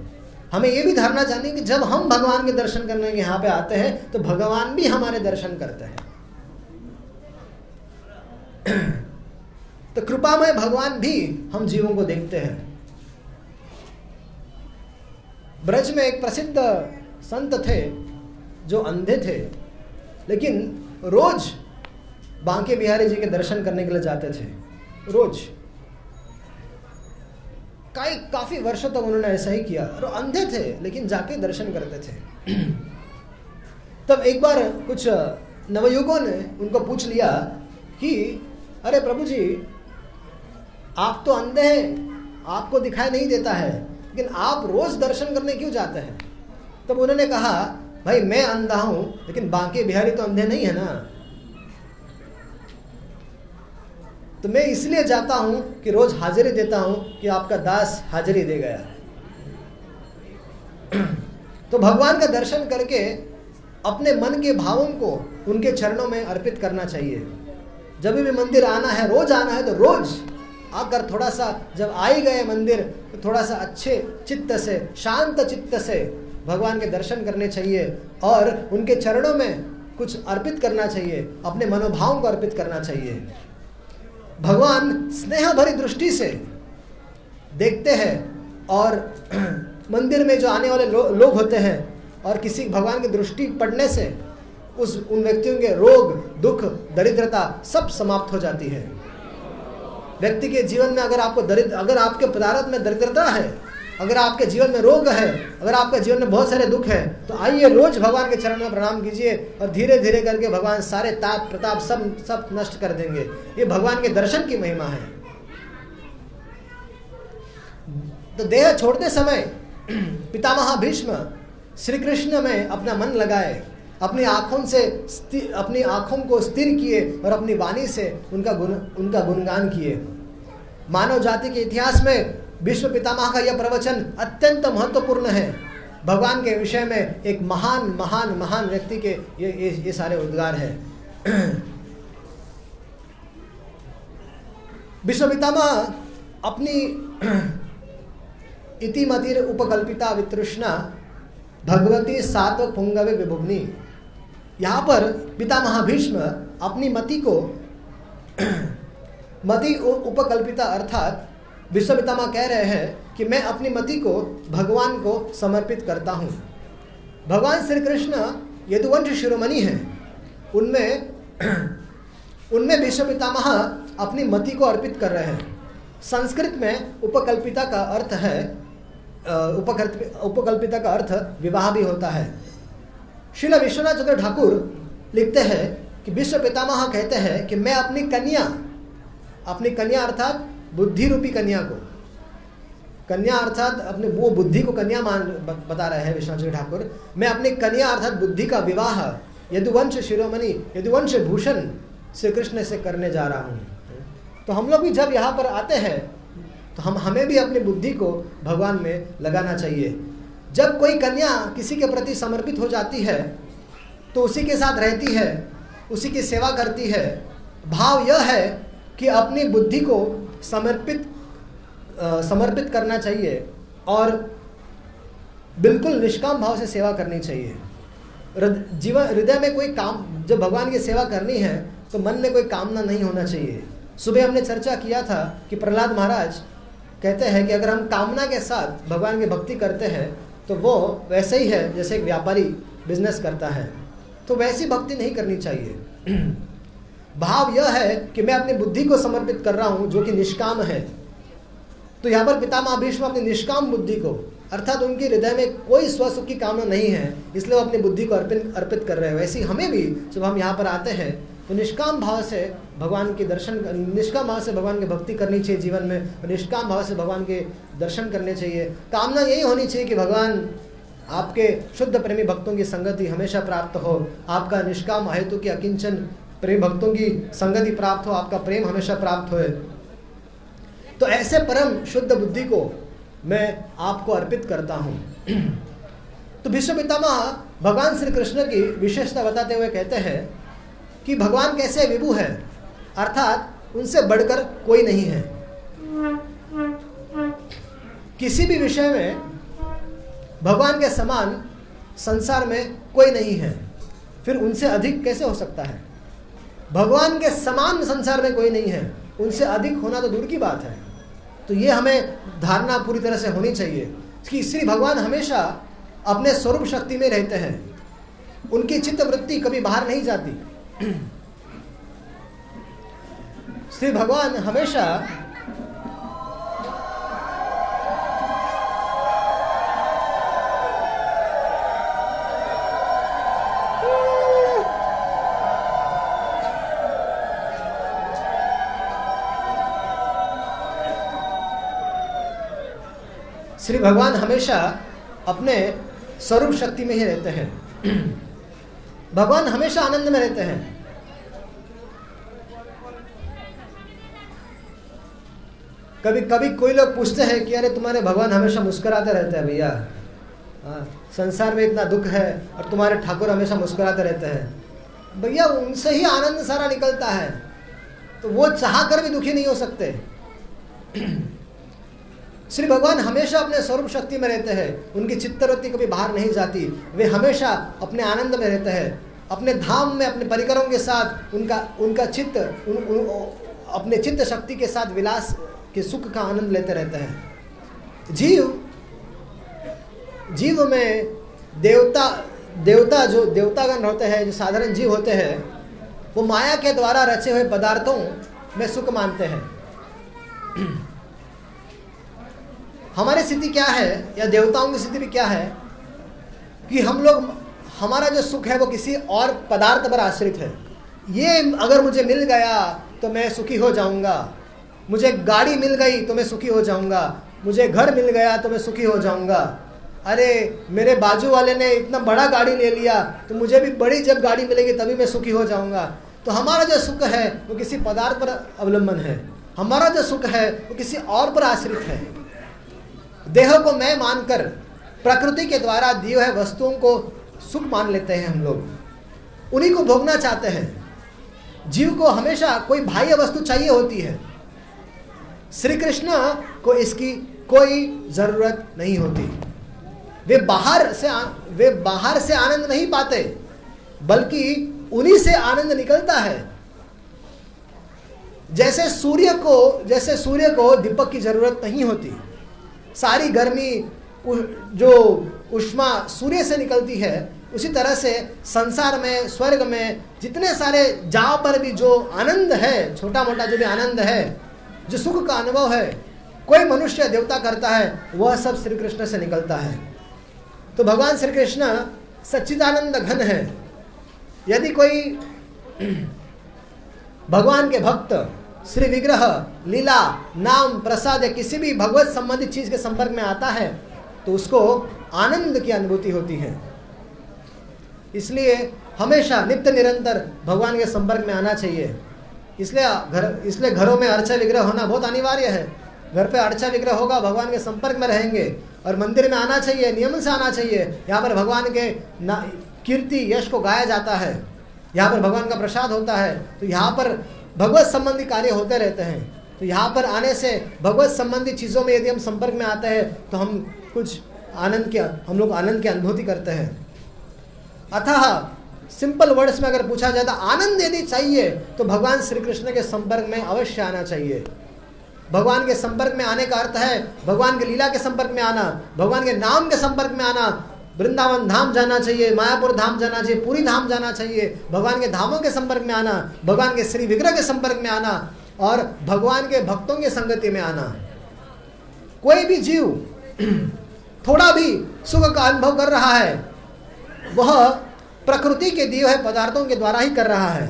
हमें ये भी धारणा चाहिए कि जब हम भगवान के दर्शन करने यहाँ पे आते हैं तो भगवान भी हमारे दर्शन करते हैं। तो कृपामय भगवान भी हम जीवों को देखते हैं। ब्रज में एक प्रसिद्ध संत थे जो अंधे थे, लेकिन रोज बांके बिहारी जी के दर्शन करने के लिए जाते थे। रोज काफी वर्षों तक उन्होंने ऐसा ही किया और अंधे थे लेकिन जाके दर्शन करते थे। तब एक बार कुछ नवयुगों ने उनको पूछ लिया कि अरे प्रभु जी, आप तो अंधे हैं, आपको दिखाई नहीं देता है, लेकिन आप रोज दर्शन करने क्यों जाते हैं? तब उन्होंने कहा, भाई मैं अंधा हूं लेकिन बांके बिहारी तो अंधे नहीं है ना, तो मैं इसलिए जाता हूं कि रोज हाजिरी देता हूं कि आपका दास हाजिरी दे गया। तो भगवान का दर्शन करके अपने मन के भावों को उनके चरणों में अर्पित करना चाहिए। जब भी मंदिर आना है, रोज आना है, तो रोज आकर थोड़ा सा जब आ ही गए मंदिर तो थोड़ा सा अच्छे चित्त से, शांत चित्त से भगवान के दर्शन करने चाहिए और उनके चरणों में कुछ अर्पित करना चाहिए, अपने मनोभाव को अर्पित करना चाहिए। भगवान स्नेह भरी दृष्टि से देखते हैं और मंदिर में जो आने वाले लोग होते हैं और किसी भगवान की दृष्टि पड़ने से उन व्यक्तियों के रोग, दुख, दरिद्रता सब समाप्त हो जाती है। व्यक्ति के जीवन में अगर आपके पदार्थ में दरिद्रता है, अगर आपके जीवन में रोग है, अगर आपके जीवन में बहुत सारे दुख है, तो आइए रोज भगवान के चरण में प्रणाम कीजिए और धीरे धीरे करके भगवान सारे ताप प्रताप सब नष्ट कर देंगे। ये भगवान के दर्शन की महिमा है। तो देह छोड़ते समय पितामह भीष्म श्री कृष्ण में अपना मन लगाए, अपनी आँखों को स्थिर किए और अपनी वाणी से उनका गुणगान किए। मानव जाति के इतिहास में विश्व पितामह का यह प्रवचन अत्यंत महत्वपूर्ण है। भगवान के विषय में एक महान महान महान व्यक्ति के ये सारे उद्गार हैं। विश्व पितामह अपनी इतिमतिर उपकल्पिता वितृष्णा भगवती सात्वक पुंगवे विभुग्नि, यहाँ पर पितामह भीष्म अपनी मति उपकल्पिता अर्थात विश्व पितामह कह रहे हैं कि मैं अपनी मति को भगवान को समर्पित करता हूँ। भगवान श्री कृष्ण यदुवंश शिरोमणि हैं, उनमें विश्व पितामह अपनी मति को अर्पित कर रहे हैं। संस्कृत में उपकल्पिता का अर्थ है उपकल्पिता का अर्थ विवाह भी होता है। श्रील विश्वनाथ चंद्र ठाकुर लिखते हैं कि विश्व पितामह कहते हैं कि मैं अपनी कन्या अर्थात बुद्धि रूपी कन्या अर्थात अपने वो बुद्धि को कन्या बता रहे हैं विश्वनाथ चंद्र ठाकुर। मैं अपनी कन्या अर्थात बुद्धि का विवाह यदुवंश शिरोमणि यदुवंश भूषण श्री कृष्ण से करने जा रहा हूँ। तो हम लोग भी जब यहाँ पर आते हैं तो हमें भी अपनी बुद्धि को भगवान में लगाना चाहिए। जब कोई कन्या किसी के प्रति समर्पित हो जाती है तो उसी के साथ रहती है, उसी की सेवा करती है। भाव यह है कि अपनी बुद्धि को समर्पित करना चाहिए और बिल्कुल निष्काम भाव से सेवा करनी चाहिए। हृदय में कोई काम, जब भगवान की सेवा करनी है तो मन में कोई कामना नहीं होना चाहिए। सुबह हमने चर्चा किया था कि प्रहलाद महाराज कहते हैं कि अगर हम कामना के साथ भगवान की भक्ति करते हैं तो वो वैसे ही है जैसे एक व्यापारी बिजनेस करता है, तो वैसी भक्ति नहीं करनी चाहिए। भाव यह है कि मैं अपनी बुद्धि को समर्पित कर रहा हूँ जो कि निष्काम है। तो यहाँ पर पितामह भीष्म अपनी निष्काम बुद्धि को अर्थात उनके हृदय में कोई स्वसुख की कामना नहीं है, इसलिए वो अपनी बुद्धि को अर्पित कर रहे हैं। वैसे ही हमें भी जब हम यहाँ पर आते हैं तो निष्काम भाव से भगवान की भक्ति करनी चाहिए जीवन में, निष्काम भाव से भगवान के दर्शन करने चाहिए। कामना यही होनी चाहिए कि भगवान आपके शुद्ध प्रेमी भक्तों की संगति हमेशा प्राप्त हो, आपका निष्काम हेतु की अकिंचन प्रेम भक्तों की संगति प्राप्त हो, आपका प्रेम हमेशा प्राप्त हो। तो ऐसे परम शुद्ध बुद्धि को मैं आपको अर्पित करता हूँ। तो विश्व पितामह भगवान श्री कृष्ण की विशेषता बताते हुए कहते हैं कि भगवान कैसे विभु है, अर्थात उनसे बढ़कर कोई नहीं है। किसी भी विषय में भगवान के समान संसार में कोई नहीं है, फिर उनसे अधिक कैसे हो सकता है? भगवान के समान संसार में कोई नहीं है, उनसे अधिक होना तो दूर की बात है। तो ये हमें धारणा पूरी तरह से होनी चाहिए कि श्री भगवान हमेशा अपने स्वरूप शक्ति में रहते हैं, उनकी चित्त वृत्ति कभी बाहर नहीं जाती। श्री भगवान हमेशा अपने स्वरूप शक्ति में ही रहते हैं। भगवान हमेशा आनंद में रहते हैं। कभी कभी कोई लोग पूछते हैं कि अरे तुम्हारे भगवान हमेशा मुस्कुराते रहते हैं भैया, संसार में इतना दुख है और तुम्हारे ठाकुर हमेशा मुस्कुराते रहते हैं। भैया उनसे ही आनंद सारा निकलता है। तो वो चाह कर भी दुखी नहीं हो सकते। श्री भगवान हमेशा अपने स्वरूप शक्ति में रहते हैं, उनकी चित्तवृत्ति कभी बाहर नहीं जाती, वे हमेशा अपने आनंद में रहते हैं, अपने धाम में अपने परिकरों के साथ उनका चित्त अपने चित्त शक्ति के साथ विलास के सुख का आनंद लेते रहते हैं। जीव में देवता जो देवतागण होते हैं, जो साधारण जीव होते हैं, वो माया के द्वारा रचे हुए पदार्थों में सुख मानते हैं। हमारी स्थिति क्या है, या देवताओं की स्थिति भी क्या है, कि हम लोग, हमारा जो सुख है वो किसी और पदार्थ पर आश्रित है। ये अगर मुझे मिल गया तो मैं सुखी हो जाऊंगा, मुझे गाड़ी मिल गई तो मैं सुखी हो जाऊंगा, मुझे घर मिल गया तो मैं सुखी हो जाऊंगा, अरे मेरे बाजू वाले ने इतना बड़ा गाड़ी ले लिया तो मुझे भी बड़ी जब गाड़ी मिलेगी तभी मैं सुखी हो जाऊंगा। तो हमारा जो सुख है वो किसी पदार्थ पर अवलंबन है, हमारा जो सुख है वो किसी और पर आश्रित है। देह को मैं मानकर प्रकृति के द्वारा दिए हुए वस्तुओं को सुख मान लेते हैं हम लोग, उन्हीं को भोगना चाहते हैं। जीव को हमेशा कोई बाह्य वस्तु चाहिए होती है। श्री कृष्ण को इसकी कोई जरूरत नहीं होती। वे बाहर से आनंद नहीं पाते, बल्कि उन्हीं से आनंद निकलता है। जैसे सूर्य को दीपक की जरूरत नहीं होती, सारी गर्मी जो उष्मा सूर्य से निकलती है, उसी तरह से संसार में, स्वर्ग में जितने सारे जहाँ पर भी जो आनंद है, छोटा मोटा जो भी आनंद है, जो सुख का अनुभव है, कोई मनुष्य देवता करता है, वह सब श्री कृष्ण से निकलता है। तो भगवान श्री कृष्ण सच्चिदानंद घन है। यदि कोई भगवान के भक्त श्री विग्रह, लीला, नाम, प्रसाद या किसी भी भगवत संबंधित चीज के संपर्क में आता है तो उसको आनंद की अनुभूति होती है। इसलिए हमेशा नित्य निरंतर भगवान के संपर्क में आना चाहिए। इसलिए घरों में अर्चा विग्रह होना बहुत अनिवार्य है। घर पे अर्चा विग्रह होगा, भगवान के संपर्क में रहेंगे, और मंदिर में आना चाहिए, नियम से आना चाहिए। यहाँ पर भगवान के कीर्ति यश को गाया जाता है, यहाँ पर भगवान का प्रसाद होता है, तो यहाँ पर भगवत संबंधी कार्य होते रहते हैं। तो यहाँ पर आने से भगवत संबंधी चीज़ों में यदि हम संपर्क में आते हैं तो हम लोग आनंद की अनुभूति करते हैं। अतः सिंपल वर्ड्स में अगर पूछा जाए तो आनंद यदि चाहिए तो भगवान श्री कृष्ण के संपर्क में अवश्य आना चाहिए। भगवान के संपर्क में आने का अर्थ है भगवान के लीला के संपर्क में आना, भगवान के नाम के संपर्क में आना। वृंदावन धाम जाना चाहिए, मायापुर धाम जाना चाहिए, पूरी धाम जाना चाहिए, भगवान के धामों के संपर्क में आना, भगवान के श्री विग्रह के संपर्क में आना और भगवान के भक्तों की संगति में आना। कोई भी जीव थोड़ा भी सुख का अनुभव कर रहा है वह प्रकृति के दिए हुए पदार्थों के द्वारा ही कर रहा है।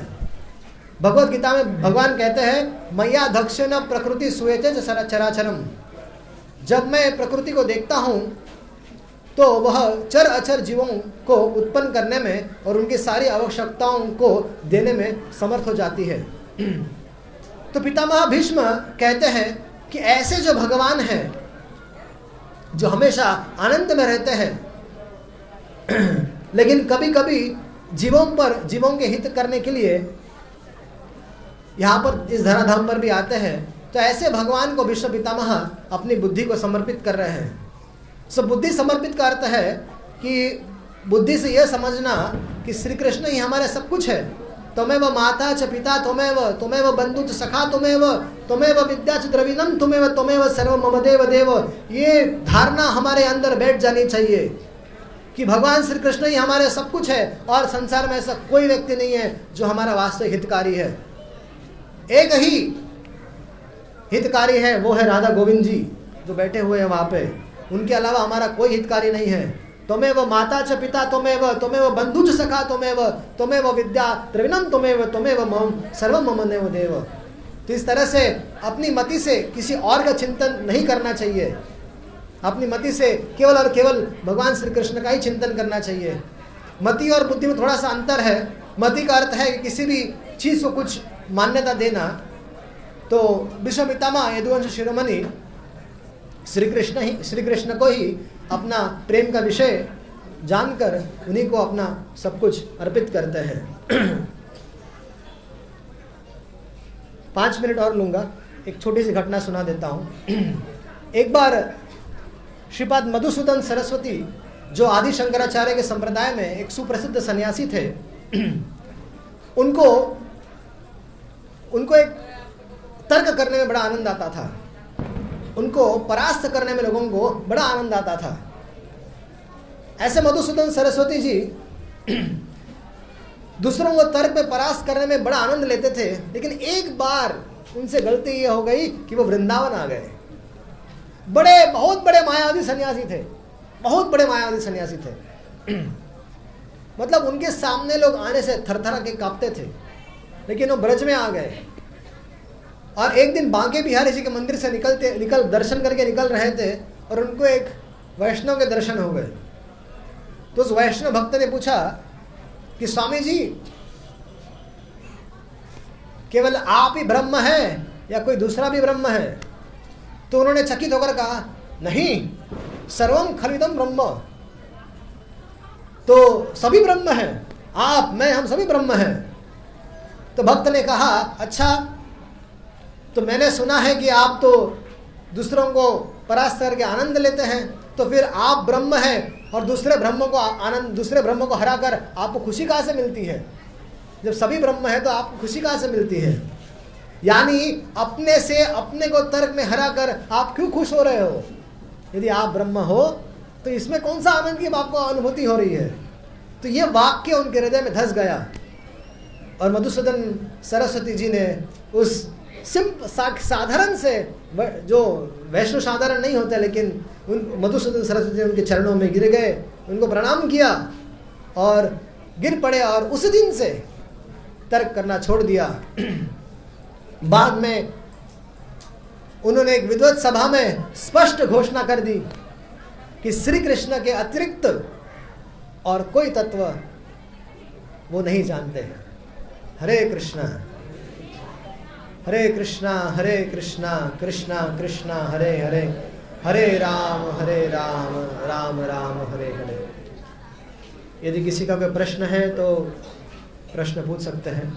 भगवत गीता में भगवान कहते हैं मैया दक्षिण प्रकृति सुएते चराचरम। जब मैं प्रकृति को देखता हूँ तो वह चर अचर जीवों को उत्पन्न करने में और उनकी सारी आवश्यकताओं को देने में समर्थ हो जाती है। तो पितामह भीष्म कहते हैं कि ऐसे जो भगवान हैं जो हमेशा आनंद में रहते हैं लेकिन कभी कभी जीवों के हित करने के लिए यहाँ पर इस धराधाम पर भी आते हैं, तो ऐसे भगवान को विश्व पितामह अपनी बुद्धि को समर्पित कर रहे हैं। सो बुद्धि समर्पित का अर्थ है कि बुद्धि से यह समझना कि श्री कृष्ण ही हमारे सब कुछ है। त्वमेव माता च पिता त्वमेव बंधु च सखा त्वमेव विद्या च द्रविणम त्वमेव सर्व मम देव देव। ये धारणा हमारे अंदर बैठ जानी चाहिए कि भगवान श्री कृष्ण ही हमारे सब कुछ है और संसार में ऐसा कोई व्यक्ति नहीं है जो हमारा वास्तविक हितकारी है। एक ही हितकारी है, वो है राधा गोविंद जी जो बैठे हुए हैं वहाँ पे। उनके अलावा हमारा कोई हितकारी नहीं है। त्वमेव माता च पिता त्वमेव बंधु च सखा त्वमेव विद्या द्रविणम त्वमेव मम सर्व मम देव देव। तो इस तरह से अपनी मति से किसी और का चिंतन नहीं करना चाहिए। अपनी मति से केवल और केवल भगवान श्री कृष्ण का ही चिंतन करना चाहिए। मति और बुद्धि में थोड़ा सा अंतर है। मति का अर्थ है कि किसी भी चीज़ को कुछ मान्यता देना। तो विश्व पितामह यदुवंश शिरोमणि श्री कृष्ण को ही अपना प्रेम का विषय जानकर उन्हीं को अपना सब कुछ अर्पित करते हैं। 5 मिनट और लूँगा, एक छोटी सी घटना सुना देता हूँ। एक बार श्रीपाद मधुसूदन सरस्वती जो आदि शंकराचार्य के संप्रदाय में एक सुप्रसिद्ध सन्यासी थे, उनको एक तर्क करने में बड़ा आनंद आता था, उनको परास्त करने में लोगों को बड़ा आनंद आता था। ऐसे मधुसूदन सरस्वती जी दूसरों को तर्क में परास्त करने में बड़ा आनंद लेते थे, लेकिन एक बार उनसे गलती ये हो गई कि वो वृंदावन आ गए। बहुत बड़े मायावादी सन्यासी थे, बहुत बड़े मायावादी सन्यासी थे। मतलब उनके सामने लोग आने से थरथरा के कांपते थे, लेकिन वो ब्रज में आ गए। और एक दिन बांके बिहारी जी के मंदिर से दर्शन करके निकल रहे थे और उनको एक वैष्णव के दर्शन हो गए। तो उस वैष्णव भक्त ने पूछा कि स्वामी जी, केवल आप ही ब्रह्म है या कोई दूसरा भी ब्रह्म है? तो उन्होंने चकित होकर कहा, नहीं, सर्वम खलिदम ब्रह्म। तो सभी ब्रह्म हैं, आप, मैं, हम सभी ब्रह्म हैं। तो भक्त ने कहा, अच्छा, तो मैंने सुना है कि आप तो दूसरों को परास्त करके आनंद लेते हैं, तो फिर आप ब्रह्म हैं और दूसरे ब्रह्म को हराकर आपको खुशी कहाँ से मिलती है? जब सभी ब्रह्म है तो आपको खुशी कहाँ से मिलती है? यानी अपने से अपने को तर्क में हराकर आप क्यों खुश हो रहे हो? यदि आप ब्रह्म हो तो इसमें कौन सा आनंद की आपको अनुभूति हो रही है? तो ये वाक्य उनके हृदय में धस गया और मधुसूदन सरस्वती जी ने उस साधारण से, जो वैष्णव साधारण नहीं होते, लेकिन मधुसूदन सरस्वती जी उनके चरणों में गिर गए, उनको प्रणाम किया और गिर पड़े और उस दिन से तर्क करना छोड़ दिया। बाद में उन्होंने एक विद्वत सभा में स्पष्ट घोषणा कर दी कि श्री कृष्ण के अतिरिक्त और कोई तत्व वो नहीं जानते। हरे कृष्णा हरे कृष्णा कृष्णा कृष्णा हरे हरे, हरे राम राम राम हरे हरे। यदि किसी का कोई प्रश्न है तो प्रश्न पूछ सकते हैं।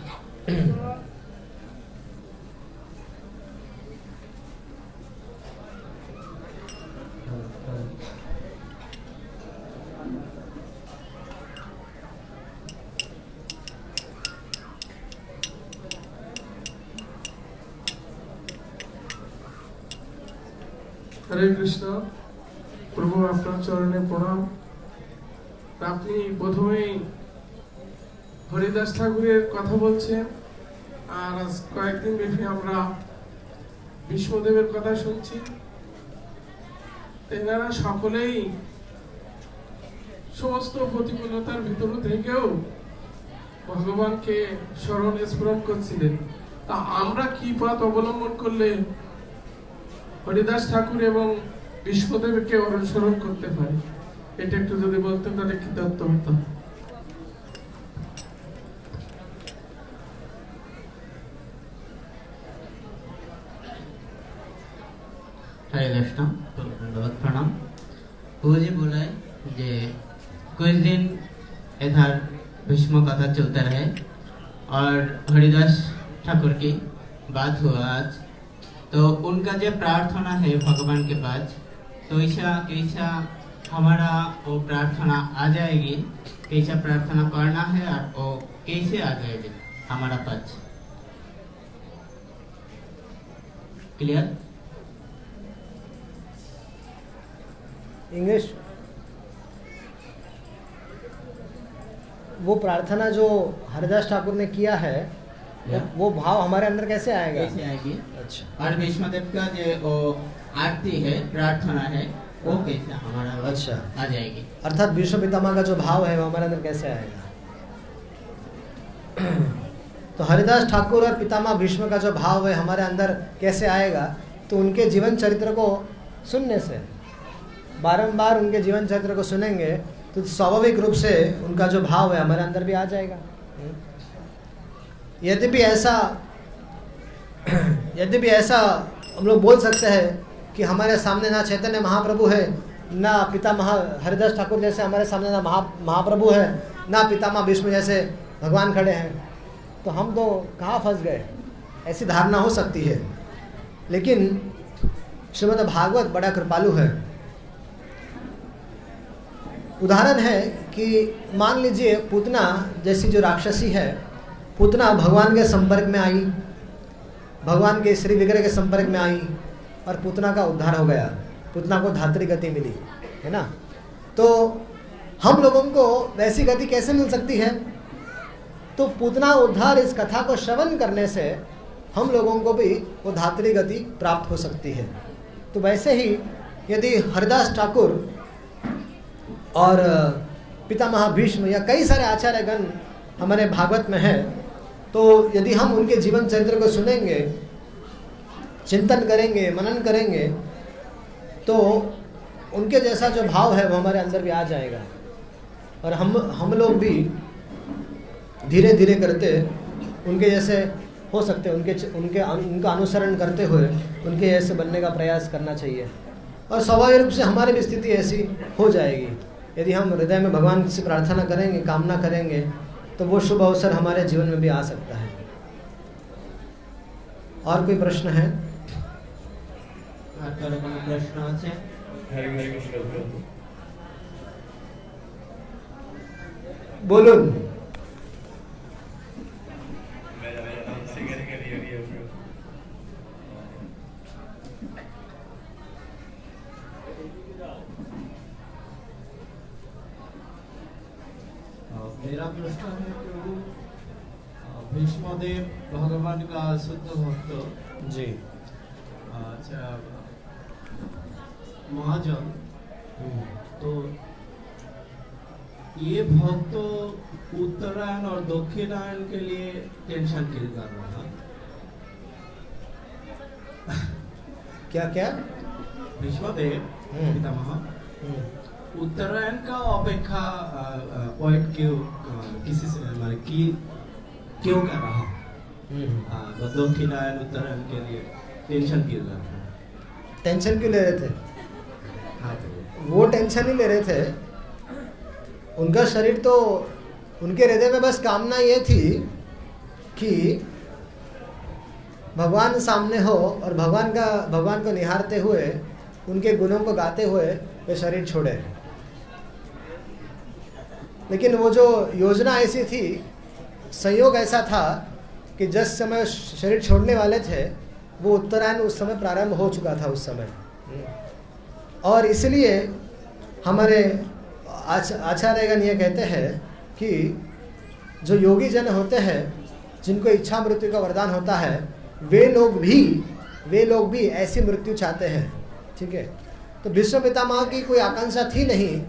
हरे कृष्ण प्रभु আপনার চরণে প্রণাম। আপনি প্রথমেই হরিদাস ঠাকুরের কথা বলছেন, আর আজ কয়েকদিন ব্যাপী আমরা বিষ্ণুদেবের কথা শুনছি। এনারা সকলেই সমস্ত প্রতিকূলতার ভিতর থেকেও ভগবানকে স্মরণ স্মরণ করছিলেন। তা আমরা কি পথ অবলম্বন করলে হরিদাস ঠাকুর এবং বিষ্ণুদেবকে অনুসরণ করতে পারি, এটা একটু যদি বলতেন তাহলে কি তত্ত্ব হতো। हरे कृष्ण, बहुत प्रणाम। वो जी बोला है जे कुछ दिन इधर भीष्म कथा चलता रहे और हरिदास ठाकुर की बात हुआ आज, तो उनका जो प्रार्थना है भगवान के पास, तो कैसा हमारा वो प्रार्थना आ जाएगी, कैसा प्रार्थना करना है और वो कैसे आ जाएगी हमारा पास? क्लियर? इंग्लिश? वो प्रार्थना जो हरिदास ठाकुर ने किया है, वो भाव हमारे अंदर कैसे आएगा? कैसे आएगी? अच्छा। और भीष्मदेव का जो आरती है, प्रार्थना है, वो कैसे हमारा अच्छा आ जाएगी? अर्थात भीष्म पितामह का जो भाव है वो हमारे अंदर कैसे आएगा? तो हरिदास ठाकुर और पितामह भीष्म का जो भाव है हमारे अंदर कैसे आएगा? तो उनके जीवन चरित्र को सुनने से, बारंबार उनके जीवन चरित्र को सुनेंगे तो स्वाभाविक रूप से उनका जो भाव है हमारे अंदर भी आ जाएगा। यद्यपि ऐसा हम लोग बोल सकते हैं कि हमारे सामने ना चैतन्य महाप्रभु है, ना पितामह हरिदास ठाकुर जैसे हमारे सामने ना महाप्रभु है, ना पितामह भीष्म जैसे भगवान खड़े हैं, तो हम तो कहाँ फंस गए? ऐसी धारणा हो सकती है, लेकिन श्रीमद् भागवत बड़ा कृपालु है। उदाहरण है कि मान लीजिए पूतना जैसी जो राक्षसी है, पूतना भगवान के संपर्क में आई, भगवान के श्री विग्रह के संपर्क में आई और पूतना का उद्धार हो गया, पूतना को धात्री गति मिली, है ना। तो हम लोगों को वैसी गति कैसे मिल सकती है? तो पूतना उद्धार इस कथा को श्रवण करने से हम लोगों को भी वो धात्री गति प्राप्त हो सकती है। तो वैसे ही यदि हरिदास ठाकुर और पितामह भीष्म या कई सारे आचार्यगण हमारे भागवत में हैं, तो यदि हम उनके जीवन चरित्र को सुनेंगे, चिंतन करेंगे, मनन करेंगे, तो उनके जैसा जो भाव है वो हमारे अंदर भी आ जाएगा और हम लोग भी धीरे धीरे करते उनके जैसे हो सकते हैं। उनका अनुसरण करते हुए उनके जैसे बनने का प्रयास करना चाहिए और स्वाभाविक रूप से हमारी भी स्थिति ऐसी हो जाएगी। यदि हम हृदय में भगवान से प्रार्थना करेंगे, कामना करेंगे, तो वो शुभ अवसर हमारे जीवन में भी आ सकता है। और कोई प्रश्न है? प्रश्न बोलून। मेरा प्रश्न है प्रभु, भीष्मदेव भगवान का शुद्ध भक्त जी। अच्छा महाजन, तो ये भक्त उत्तरायण और दक्षिणायन के लिए टेंशन क्यों कर रहा? क्या क्या? भीष्मदेव पितामह उत्तरायण का अपेक्षा पॉइंट क्यों किसी से मतलब क्यों कर रहा? दक्षिणायन उत्तरायण के लिए टेंशन क्यों कर रहा? टेंशन क्यों ले रहे थे? हाँ, वो टेंशन ही ले रहे थे। उनका शरीर तो, उनके हृदय में बस कामना ये थी कि भगवान सामने हो और भगवान को निहारते हुए, उनके गुणों को गाते हुए वे शरीर छोड़े। लेकिन वो जो योजना ऐसी थी, संयोग ऐसा था कि जिस समय शरीर छोड़ने वाले थे वो उत्तरायण उस समय प्रारंभ हो चुका था उस समय। और इसलिए हमारे आचार्यगण ये कहते हैं कि जो योगी जन होते हैं, जिनको इच्छा मृत्यु का वरदान होता है, वे लोग भी ऐसी मृत्यु चाहते हैं। ठीक है, तो भीष्म पितामह की कोई आकांक्षा थी नहीं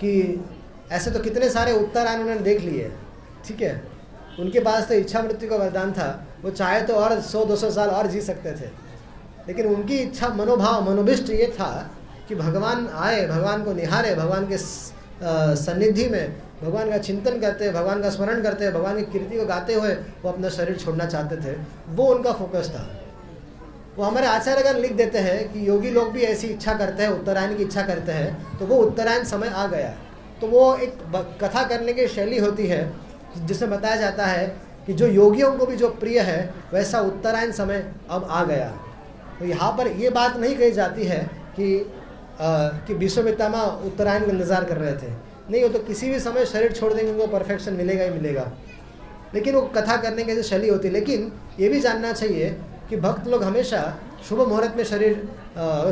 कि ऐसे तो कितने सारे उत्तरायण उन्होंने देख लिए। ठीक है, उनके पास तो इच्छा मृत्यु का वरदान था, वो चाहे तो और 100-200 साल और जी सकते थे। लेकिन उनकी इच्छा, मनोभिष्ट ये था कि भगवान आए, भगवान को निहारे, भगवान के सन्निधि में भगवान का चिंतन करते, भगवान का स्मरण करते, भगवान की कीर्ति को गाते हुए वो अपना शरीर छोड़ना चाहते थे। वो उनका फोकस था। वो हमारे आचार्यगण लिख देते हैं कि योगी लोग भी ऐसी इच्छा करते हैं, उत्तरायण की इच्छा करते हैं। तो वो उत्तरायण समय आ गया। तो वो एक कथा करने की शैली होती है जिसमें बताया जाता है कि जो योगियों को भी जो प्रिय है वैसा उत्तरायण समय अब आ गया। तो यहाँ पर ये बात नहीं कही जाती है कि भीष्म पितामह उत्तरायण का इंतजार कर रहे थे। नहीं, वो तो किसी भी समय शरीर छोड़ देंगे, उनको परफेक्शन मिलेगा ही मिलेगा। लेकिन वो कथा करने की शैली होती है। लेकिन ये भी जानना चाहिए कि भक्त लोग हमेशा शुभ मुहूर्त में शरीर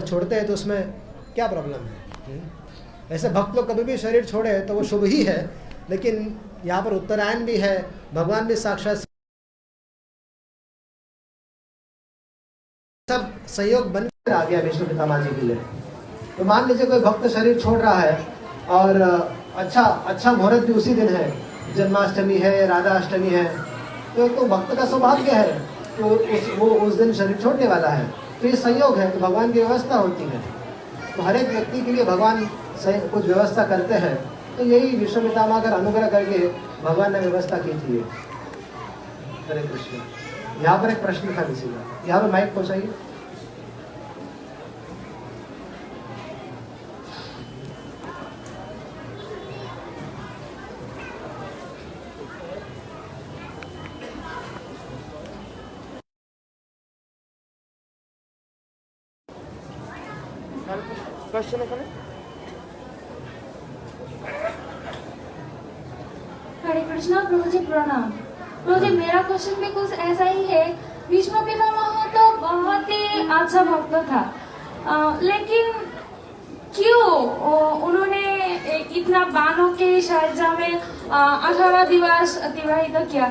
छोड़ते हैं, तो उसमें क्या प्रॉब्लम है? वैसे भक्त लोग कभी भी शरीर छोड़े तो वो शुभ ही है। लेकिन यहाँ पर उत्तरायण भी है, भगवान भी साक्षात, सब सहयोग बनकर आ गया भीष्म पितामह जी के लिए। तो मान लीजिए कोई भक्त शरीर छोड़ रहा है और अच्छा मुहूर्त भी उसी दिन है, जन्माष्टमी है, राधाष्टमी है, तो भक्त का सौभाग्य है तो वो उस दिन शरीर छोड़ने वाला है। तो ये संयोग है, तो भगवान की व्यवस्था होती है। तो हर एक व्यक्ति के लिए भगवान कुछ व्यवस्था करते हैं। तो यही भीष्म पितामह का अनुग्रह करके भगवान ने व्यवस्था की थी। हरे कृष्ण। यहाँ पर एक प्रश्न था किसी का, यहाँ पर माइक पहुँचाइए। কোশ্চেন এখানে हरे कृष्णा प्रभु जी प्रणाम। प्रभु जी मेरा क्वेश्चन भी कुछ ऐसा ही है। भीष्म पितामह तो बहुत ही अच्छा भक्त था, लेकिन क्यों उन्होंने इतना बाणों के सज्जा में 18 दिवस अतिवाहित किया?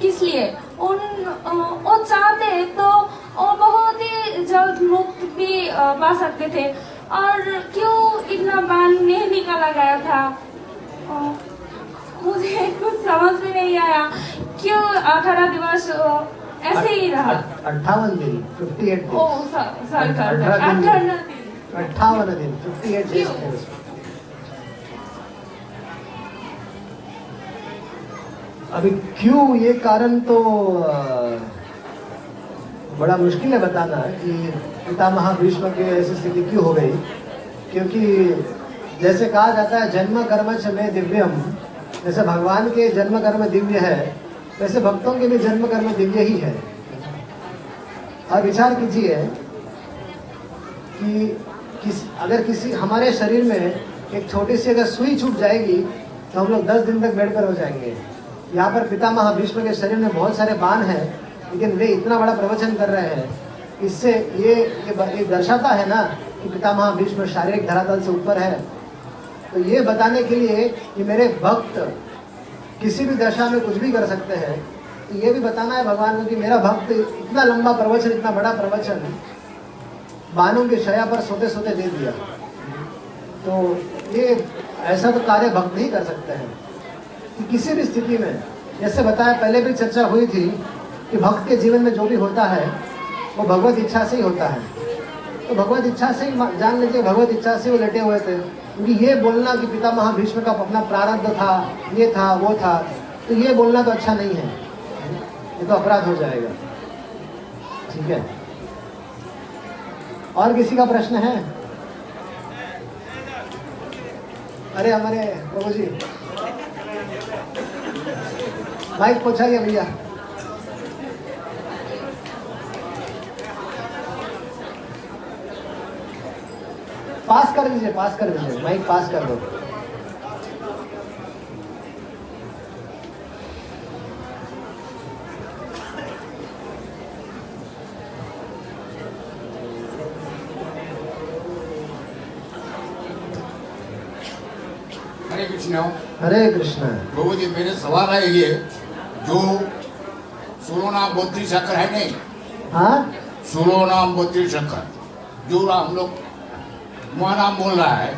किस लिए? वो चाहते तो वो बहुत ही जल्द मुक्त भी पा सकते थे, और क्यों इतना बाण नहीं निकाला गया था? मुझे कुछ समझ में नहीं आया क्यों 18 दिवस ऐसे ही रहा। 58 दिन 58 ओ दिन सॉरी 58 दिन 58 days। अभी क्यों, ये कारण तो बड़ा मुश्किल है बताना कि पितामह भीष्म की ऐसी स्थिति क्यों हो गई। क्योंकि जैसे कहा जाता है जन्म कर्म च में दिव्यम, जैसे भगवान के जन्म कर्म दिव्य है, वैसे भक्तों के भी जन्म कर्म दिव्य ही है। और विचार कीजिए कि अगर किसी हमारे शरीर में एक छोटी सी अगर सुई छूट जाएगी तो हम लोग 10 दिन तक बेड पर हो जाएंगे। यहाँ पर पितामह भीष्म के शरीर में बहुत सारे बाण हैं, लेकिन वे इतना बड़ा प्रवचन कर रहे हैं। इससे ये दर्शाता है ना कि पितामह भीष्म शारीरिक धरातल से ऊपर है। तो ये बताने के लिए कि मेरे भक्त किसी भी दशा में कुछ भी कर सकते हैं, तो ये भी बताना है भगवान को कि मेरा भक्त इतना लंबा प्रवचन, इतना बड़ा प्रवचन बाणों की शया पर सोते सोते दे दिया। तो ये ऐसा तो कार्य भक्त ही कर सकते हैं कि किसी भी स्थिति में, जैसे बताया पहले भी चर्चा हुई थी कि भक्त के जीवन में जो भी होता है वो भगवत इच्छा से ही होता है। तो भगवत इच्छा से ही जान लीजिए, भगवत इच्छा से वो लेटे हुए थे। क्योंकि ये बोलना कि पितामह भीष्म का अपना प्रारब्ध था, ये था, वो था, तो ये बोलना तो अच्छा नहीं है, ये तो अपराध हो जाएगा। ठीक है, और किसी का प्रश्न है? अरे हमारे प्रभु जी माइक पहुंचाइए भैया। पास कर दीजिए, माइक पास कर दो। हरे कृष्ण। हरे कृष्ण। प्रभु जी मेरे सवाल है ये, जो 16 नाम 32 अक्षर है नहीं, हाँ 16 नाम 32 अक्षर जो हम लोग नाम बोल रहा है,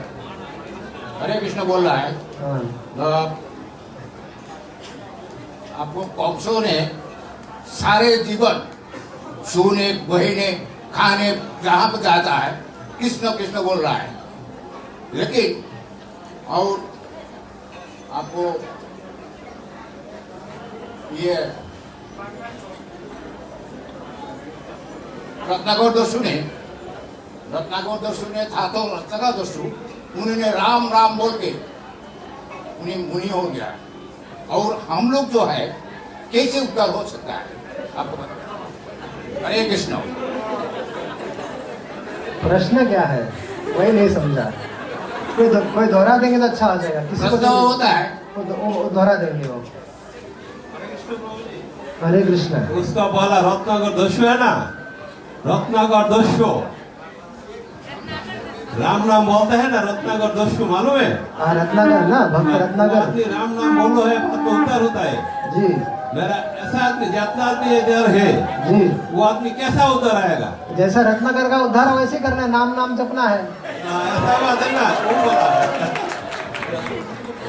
हरे कृष्ण बोल रहा है, हाँ। आपको कंसों ने सारे जीवन सोने बहने खाने जहाँ पर जाता है कृष्ण कृष्ण बोल रहा है, लेकिन और आपको ये रत्नाकर दस्यु ने था तो रत्नाकर दस्यु उन्होंने राम राम बोल के उन्हें मुनि हो गया। और हम लोग जो है कैसे उद्धार हो सकता है आपको बता। हरे कृष्ण। प्रश्न क्या है वही नहीं समझा। कोई दोहरा देंगे तो अच्छा हो जाएगा। किसी को होता है वो दोहरा देंगे वो। हरे कृष्ण। उसका बोला रत्नाकर दस्यु है ना, रत्नाकर दस्यु राम नाम बोलता है ना, रत्नाकर दस्यु मालूम है? हाँ रत्नाकर ना, भक्त रत्नाकर। आदमी राम नाम बोलो है तो उद्धार होता है जी। मेरा ऐसा आदमी जितना आदमी इधर है जी, वो आदमी कैसा उद्धार आएगा? जैसा रत्नाकर का उद्धार वैसे करना है, नाम नाम जपना है। ऐसा बात है ना, वो बोला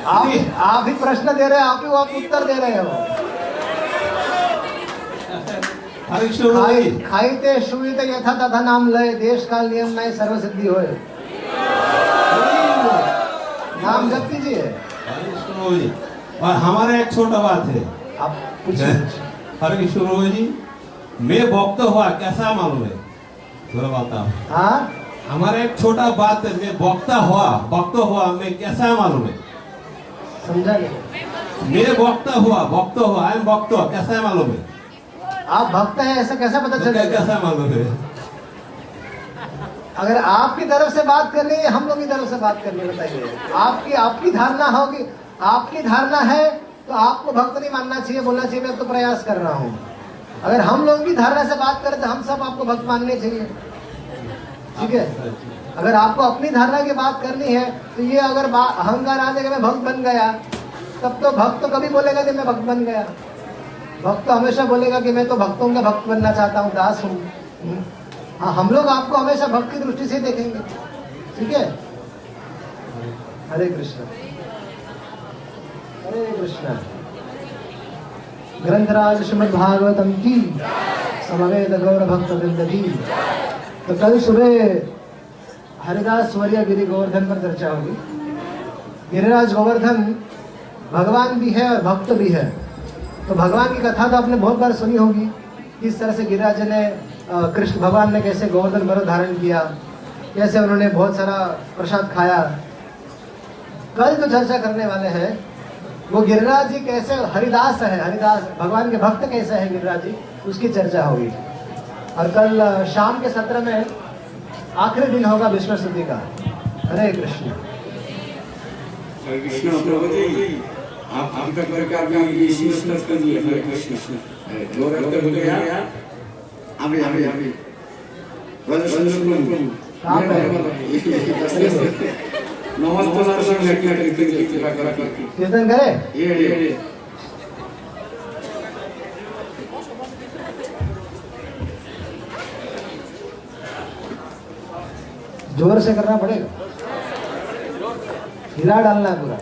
आप ही प्रश्न दे रहे हैं, आप उत्तर दे रहे हो। खाईते शुईते यथा तथा नाम लय, देश काल नियम नहीं सर्व सिद्धि होए। नाम जप कीजिए। और हमारा एक छोटा बात है, आप पूछिए। हरे कृष्ण प्रभु जी, मैं भक्त हुआ कैसा मालूम है? थोड़ा बताओ। हाँ हमारा एक छोटा बात है, मैं भक्त हुआ मैं कैसा मालूम है? समझा नहीं। मैं भक्त हुआ आई एम भक्त कैसा मालूम है? आप भक्त हैं ऐसा कैसा पता चलेगा? कैसा मालूम है? अगर आपकी तरफ से बात करनी है, हम लोग की तरफ से बात करनी है, बताइए। आपकी धारणा होगी, आपकी धारणा है तो आपको भक्त नहीं मानना चाहिए, बोलना चाहिए मैं तो प्रयास कर रहा हूँ। अगर हम लोगों की धारणा से बात करें तो हम सब आपको भक्त मानने चाहिए, ठीक है। अगर आपको अपनी धारणा की बात करनी है तो ये अगर अहंकार आ जाएगा मैं भक्त बन गया, तब तो भक्त तो कभी बोलेगा कि मैं भक्त बन गया। भक्त तो हमेशा बोलेगा कि मैं तो भक्तों का भक्त बनना चाहता हूँ, दास हूँ। हाँ, हम लोग आपको हमेशा भक्त की दृष्टि से देखेंगे, ठीक है। हरे कृष्ण, हरे कृष्ण। ग्रंथराज श्रीमद् भागवतम की, समवेत गौर भक्त वृंद की। तो कल सुबह हरिदास वर्य गिरि गोवर्धन पर चर्चा होगी। गिरिराज गोवर्धन भगवान भी है और भक्त भी है। तो भगवान की कथा तो आपने बहुत बार सुनी होगी, किस तरह से गिरिराज ने कृष्ण भगवान ने कैसे गोवर्धन पर्वत धारण किया, कैसे उन्होंने बहुत सारा प्रसाद खाया। कल जो चर्चा करने वाले हैं वो गिरिराज जी कैसे हरिदास है, हरिदास भगवान के भक्त कैसे है गिरिराज जी, उसकी चर्चा होगी। और कल शाम के सत्र में आखिरी दिन होगा विष्णु स्तुति का। हरे कृष्ण। कृष्ण प्रभु जी, आप तक प्रकार का विष्णु स्तुति कर दिए। हरे कृष्ण। गोरख हो गया, अभी कीर्तन करे। जोर से करना पड़ेगा, हिला डालना है पूरा।